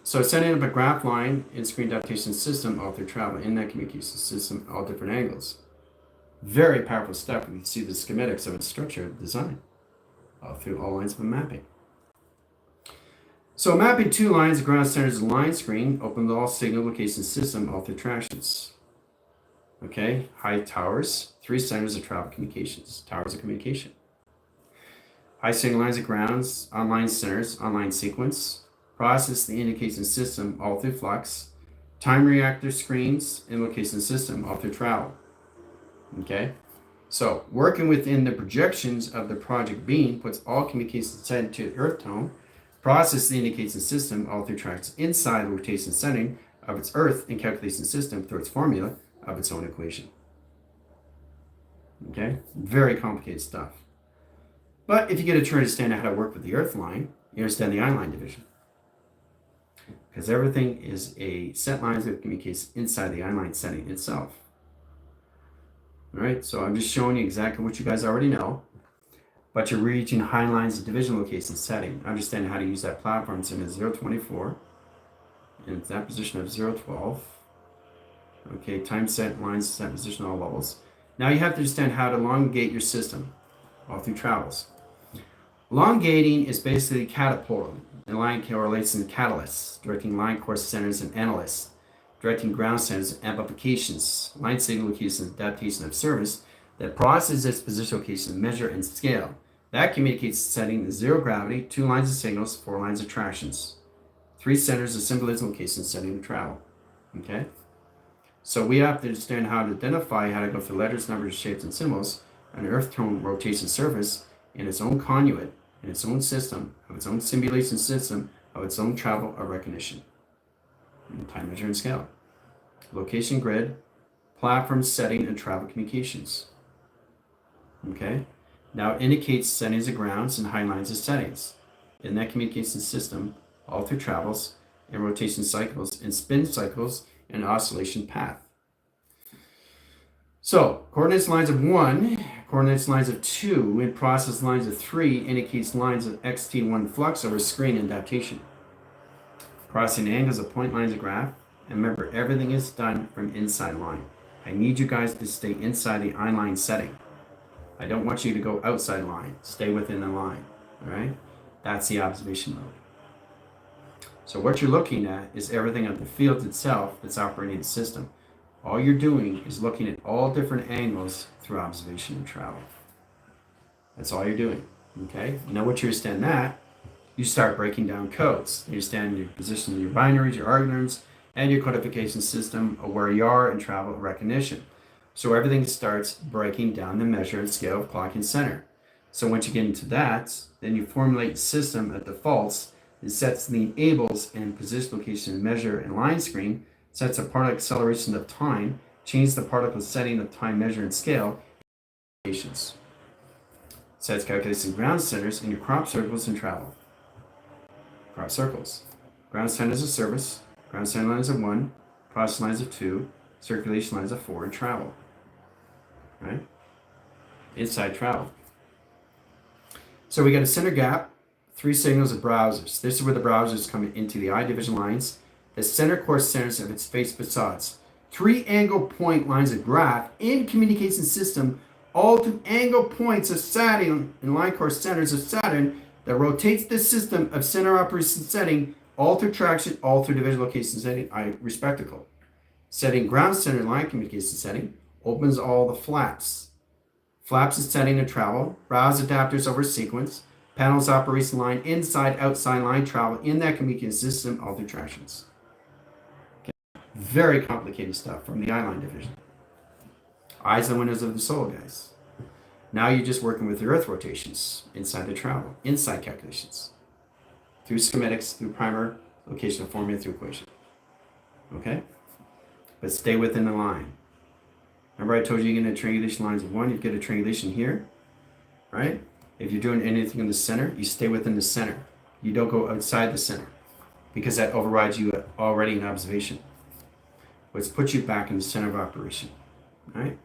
So setting up a graph line in screen adaptation system, all through travel, in that communication system, all different angles. Very powerful stuff. We can see the schematics of its structure and design, all through all lines of a mapping. So mapping 2 lines of ground centers line screen, open the all signal location system, all through tractions. Okay, high towers, 3 centers of travel communications, towers of communication. High signal lines of grounds, online centers, online sequence, process the indication system, all through flux, time reactor screens, and location system, all through travel. Okay, so working within the projections of the project beam puts all communications sent to Earth tone, Process indicates the system all through tracks inside the rotation setting of its Earth and calculates the system through its formula of its own equation. Okay, very complicated stuff. But if you get a turn to understand how to work with the Earth line, you understand the I-line division. Because everything is a set lines that communicates inside the I-line setting itself. All right, so I'm just showing you exactly what you guys already know. But you're reaching high lines of division location setting. Understanding how to use that platform. It's in a 024. And it's that position of 012. Okay, time set, lines set, position, all levels. Now you have to understand how to elongate your system all through travels. Elongating is basically catapulting. The line correlates in catalysts, directing line course centers and analysts, directing ground centers and amplifications, line signal location, adaptation of service, that processes position location, measure, and scale. That communicates setting 0 gravity, 2 lines of signals, 4 lines of tractions, 3 centers of symbolism location, setting of travel. Okay? So we have to understand how to identify how to go through letters, numbers, shapes, and symbols, an earth tone rotation surface in its own conduit, in its own system, of its own simulation system, of its own travel of recognition. Time, measure, and scale. Location grid, platform setting, and travel communications. Okay, now it indicates settings of grounds and high lines of settings. In that communication system, all through travels and rotation cycles and spin cycles and oscillation path. So, coordinates lines of 1, coordinates lines of 2, and process lines of 3 indicates lines of XT1 flux over screen adaptation. Crossing angles of point lines of graph, and remember, everything is done from inside line. I need you guys to stay inside the I-line setting. I don't want you to go outside line. Stay within the line, all right? That's the observation mode. So what you're looking at is everything of the field itself that's operating the system. All you're doing is looking at all different angles through observation and travel. That's all you're doing, okay? Now once you understand that, you start breaking down codes. You understand your position in your binaries, your algorithms, and your codification system of where you are in travel recognition. So everything starts breaking down the measure and scale of clock and center. So once you get into that, then you formulate system at defaults. It sets the enables and position, location, measure, and line screen, sets a particle acceleration of time, change the particle setting of time, measure, and scale, sets calculation ground centers in your crop circles and travel. Crop circles. Ground centers of service, ground center lines of 1, process lines of 2, circulation lines of 4, and travel. Right? Inside travel. So we got a center gap, 3 signals of browsers. This is where the browsers come into the I division lines, the center course centers of its face facades. 3 angle point lines of graph in communication system, all through angle points of Saturn and line course centers of Saturn that rotates the system of center operation setting, all through traction, all through division location setting, I respectical. Setting ground center line communication setting, opens all the flaps. Flaps is setting and travel, browse adapters over sequence, panels operation line, inside, outside line travel in that communication system, all through tractions. Okay. Very complicated stuff from the I-line division. Eyes and windows of the soul, guys. Now you're just working with the earth rotations, inside the travel, inside calculations, through schematics, through primer, location of formula, through equation. Okay? But stay within the line. Remember I told you you get a triangulation lines of 1, you get a triangulation here, right? If you're doing anything in the center, you stay within the center. You don't go outside the center because that overrides you already in observation. Let's put you back in the center of operation, all right?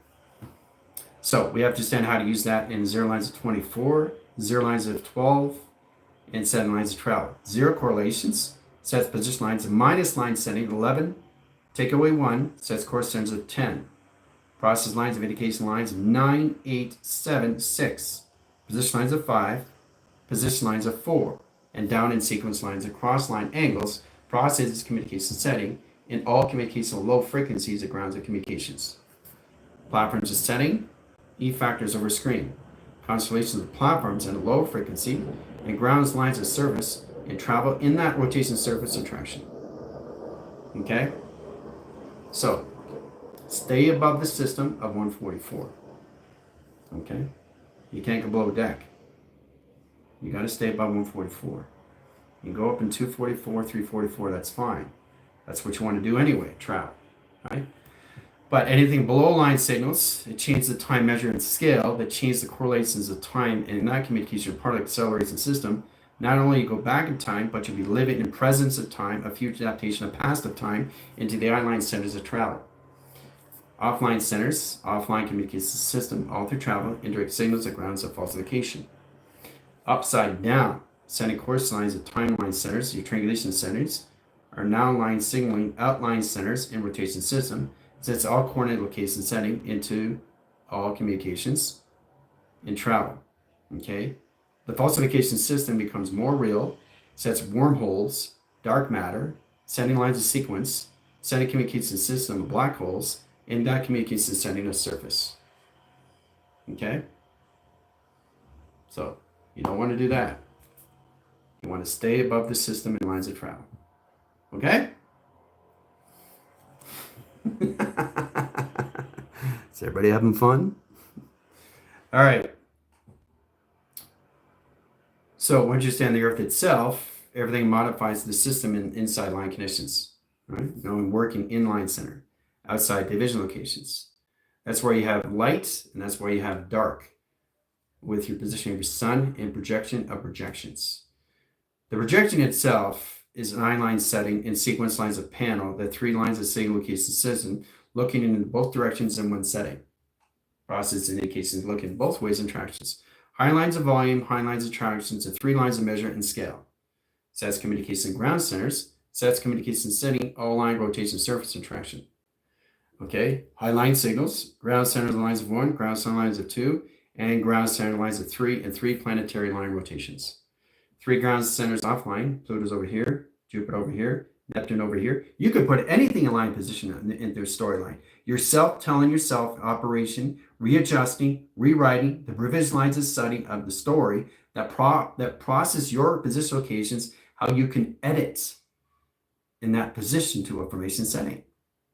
So we have to understand how to use that in 0 lines of 24, 0 lines of 12, and 7 lines of travel. 0 correlations sets position lines of minus line setting 11, take away 1, sets course centers of 10. Process lines of indication lines of 9, 8, 7, 6. Position lines of 5, position lines of 4, and down in sequence lines of cross line angles, processes communication setting, in all communication low frequencies of grounds of communications. Platforms of setting, E factors over screen. Constellations of platforms at a low frequency, and grounds lines of service, and travel in that rotation surface of traction. Okay? So, stay above the system of 144. Okay? You can't go below deck. You got to stay above 144. You can go up in 244, 344, that's fine. That's what you want to do anyway, travel, right? But anything below line signals, it changes the time measure and scale, that changes the correlations of time, and in that communication, part of the acceleration system, not only you go back in time, but you'll be living in presence of time, a future adaptation of past of time, into the I-line centers of travel. Offline centers, offline communication system, all through travel, indirect signals at grounds of falsification. Upside down, sending course lines of timeline centers, your triangulation centers, are now line signaling outline centers in rotation system, sets all coordinate location setting into all communications in travel. Okay? The falsification system becomes more real, sets wormholes, dark matter, sending lines of sequence, sending communication system of black holes, and that communication sending a surface. Okay? So, you don't want to do that. You want to stay above the system and lines of travel. Okay? Is everybody having fun? All right. So once you understand the Earth itself, everything modifies the system in inside line conditions, right? Knowing working in line center, outside division locations. That's where you have light, and that's where you have dark, with your position of your sun and projection of projections. The projection itself is an I-line setting in sequence lines of panel, the 3 lines of signal location system, looking in both directions in one setting. Process indications look in both ways in tractions. High lines of volume, high lines of tractions, and 3 lines of measure and scale. Sets communication ground centers, sets communication setting, all line rotation surface and traction. Okay, high line signals, ground center lines of 1, ground center lines of 2, and ground center lines of 3, and 3 planetary line rotations. 3 ground centers offline, Pluto's over here, Jupiter over here, Neptune over here. You could put anything in line position in their storyline. Yourself telling yourself operation, readjusting, rewriting the provision lines of study of the story that process your position locations, how you can edit in that position to a formation setting.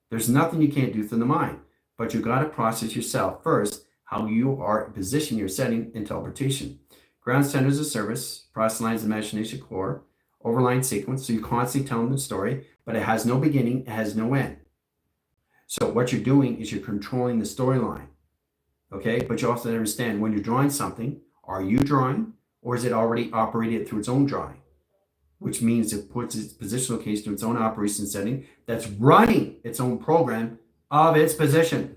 There's nothing you can't do through the mind, but you got to process yourself first, how you are positioning your setting in teleportation. Ground centers of service, process lines of imagination core, overline sequence, so you constantly tell them the story, but it has no beginning, it has no end. So what you're doing is you're controlling the storyline, okay? But you also understand when you're drawing something, are you drawing, or is it already operated through its own drawing? Which means it puts its position location to its own operation setting that's running its own program of its position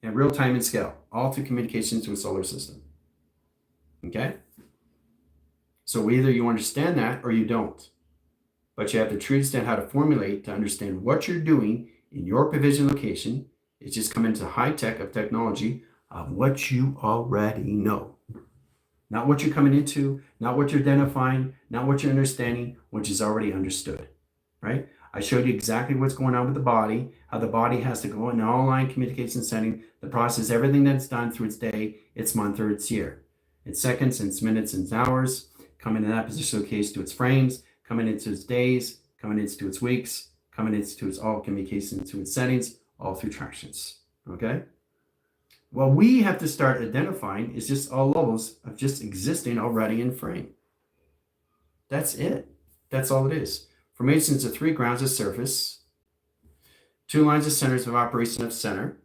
in real time and scale, all through communication to a solar system. Okay? So either you understand that or you don't. But you have to truly understand how to formulate to understand what you're doing in your provision location. It's just come into high tech of technology of what you already know. Not what you're coming into, not what you're identifying, not what you're understanding, which is already understood, right? I showed you exactly what's going on with the body, how the body has to go in an all-line communication setting to process everything that's done through its day, its month, or its year. It's seconds, it's minutes, and it's hours, coming in that position location to its frames, coming into its days, coming into its weeks, coming into its all communication to its settings, all through tractions, okay? What we have to start identifying is just all levels of just existing already in frame. That's it. That's all it is. Formations of 3 grounds of surface, 2 lines of centers of operation of center,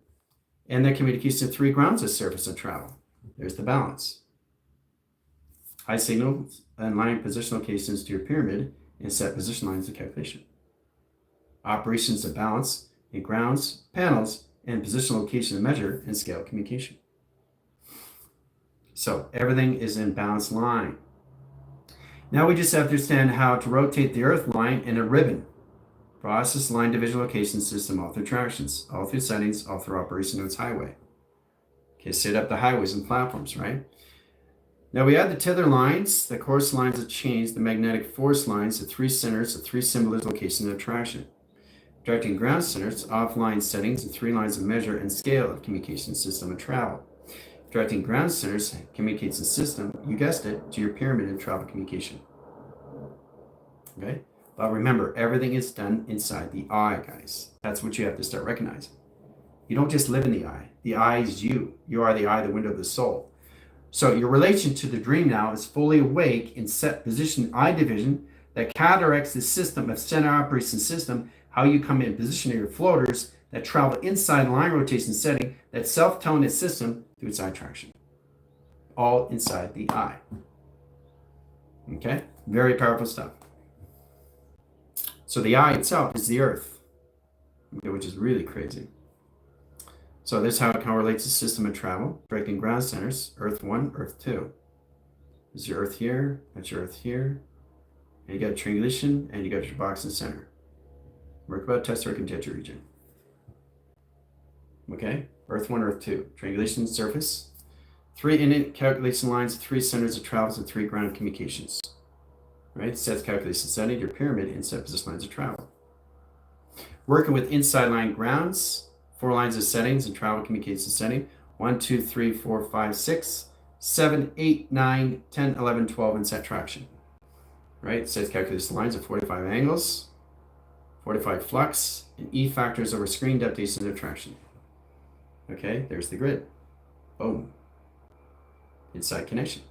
and then communication of 3 grounds of surface and travel. There's the balance. High signals and line position locations to your pyramid and set position lines of calculation. Operations of balance in grounds, panels, and position location of measure and scale communication. So everything is in balanced line. Now we just have to understand how to rotate the Earth line in a ribbon. Process line division location system all through tractions, all through settings, all through operation of its highway. Okay, set up the highways and platforms, right? Now we add the tether lines, the course lines of change, the magnetic force lines, the 3 centers, the 3 symbols location of attraction. Directing ground centers, offline settings, and 3 lines of measure and scale of communication system and travel. Directing ground centers communicates the system, you guessed it, to your pyramid and travel communication. Okay? But remember, everything is done inside the eye, guys. That's what you have to start recognizing. You don't just live in the eye. The eye is you. You are the eye, the window of the soul. So your relation to the dream now is fully awake in set position eye division that counteracts the system of center operation system, how you come in position of your floaters that travel inside line rotation setting that self-tone its system through its eye traction. All inside the eye. Okay? Very powerful stuff. So the eye itself is the earth, okay, which is really crazy. So this is how it correlates the system of travel, breaking ground centers, Earth 1, Earth 2. There's your Earth here, that's your Earth here, and you got triangulation, and you got your box in center. Work about test work and tangent region. Okay, Earth 1, Earth 2, triangulation surface, 3 init calculation lines, 3 centers of travels, and 3 ground communications. Right, sets calculation setting, your pyramid, and set position lines of travel. Working with inside line grounds, 4 lines of settings and travel communication setting, 1, 2, 3, 4, 5, 6, 7, 8, 9, 10, 11, 12, and set traction. Right, sets calculation lines of 45 angles, 45 flux, and E factors over screen depth, distance, and traction. Okay, there's the grid. Boom. Inside connection.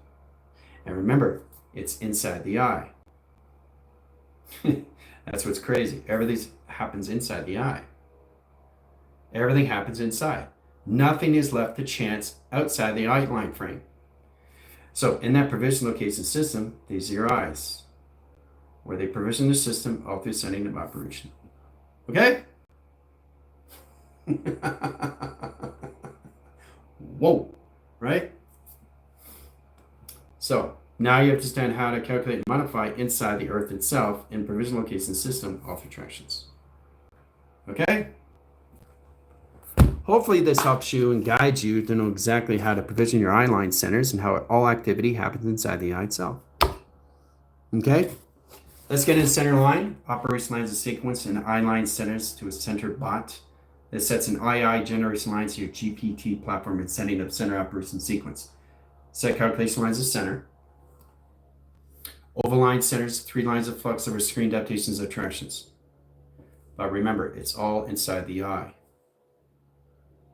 And remember, it's inside the eye. That's what's crazy. Everything happens inside the eye. Everything happens inside. Nothing is left to chance outside the eye line frame. So in that provision location system, these are your eyes, where they provision the system all through setting of operation. Okay? Whoa, right? So now you understand how to calculate and modify inside the Earth itself in provision location system all through tractions. Okay? Hopefully this helps you and guides you to know exactly how to provision your eye line centers and how all activity happens inside the eye itself. Okay? Let's get into center line. Operation lines a sequence and eye line centers to a centered bot. This sets an II generation lines to your GPT platform and setting up center operation sequence. Set calculation lines of center. Oval line centers, 3 lines of flux over screen adaptations of tractions. But remember, it's all inside the eye.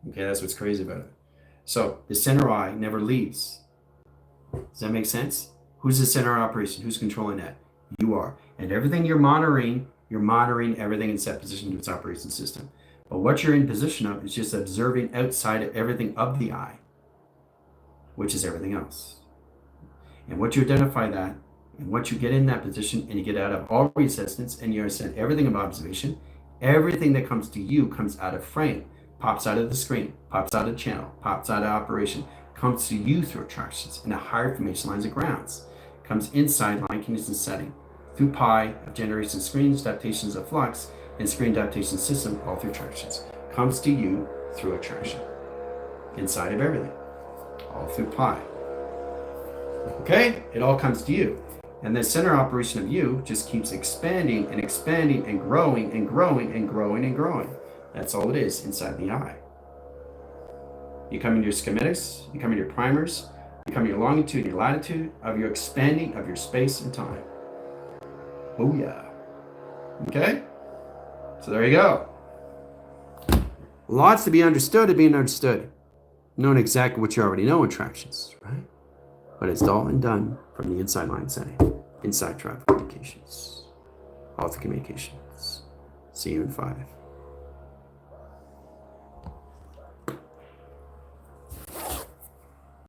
Okay, that's what's crazy about it. So the center eye never leaves. Does that make sense? Who's the center operation? Who's controlling that? You are. And everything you're monitoring everything in set position to its operation system. But what you're in position of is just observing outside of everything of the eye, which is everything else. And once you identify that, and once you get in that position and you get out of all resistance and you understand everything of observation, everything that comes to you comes out of frame, pops out of the screen, pops out of channel, pops out of operation, comes to you through attractions in a higher formation lines of grounds, comes inside line condition setting, through pi of generation screens, adaptations of flux, and screen adaptation system all through attractions, comes to you through attraction, inside of everything, all through pi. Okay, it all comes to you. And the center operation of you just keeps expanding and expanding and growing and growing and growing and growing. That's all it is inside the eye. You come into your schematics, you come into your primers, you come into your longitude and your latitude of your expanding of your space and time. Oh yeah. Okay? So there you go. Lots to be understood and being understood. Knowing exactly what you already know in tractions, right? But it's all and done from the inside line setting, inside travel communications, all the communications. See you in 5.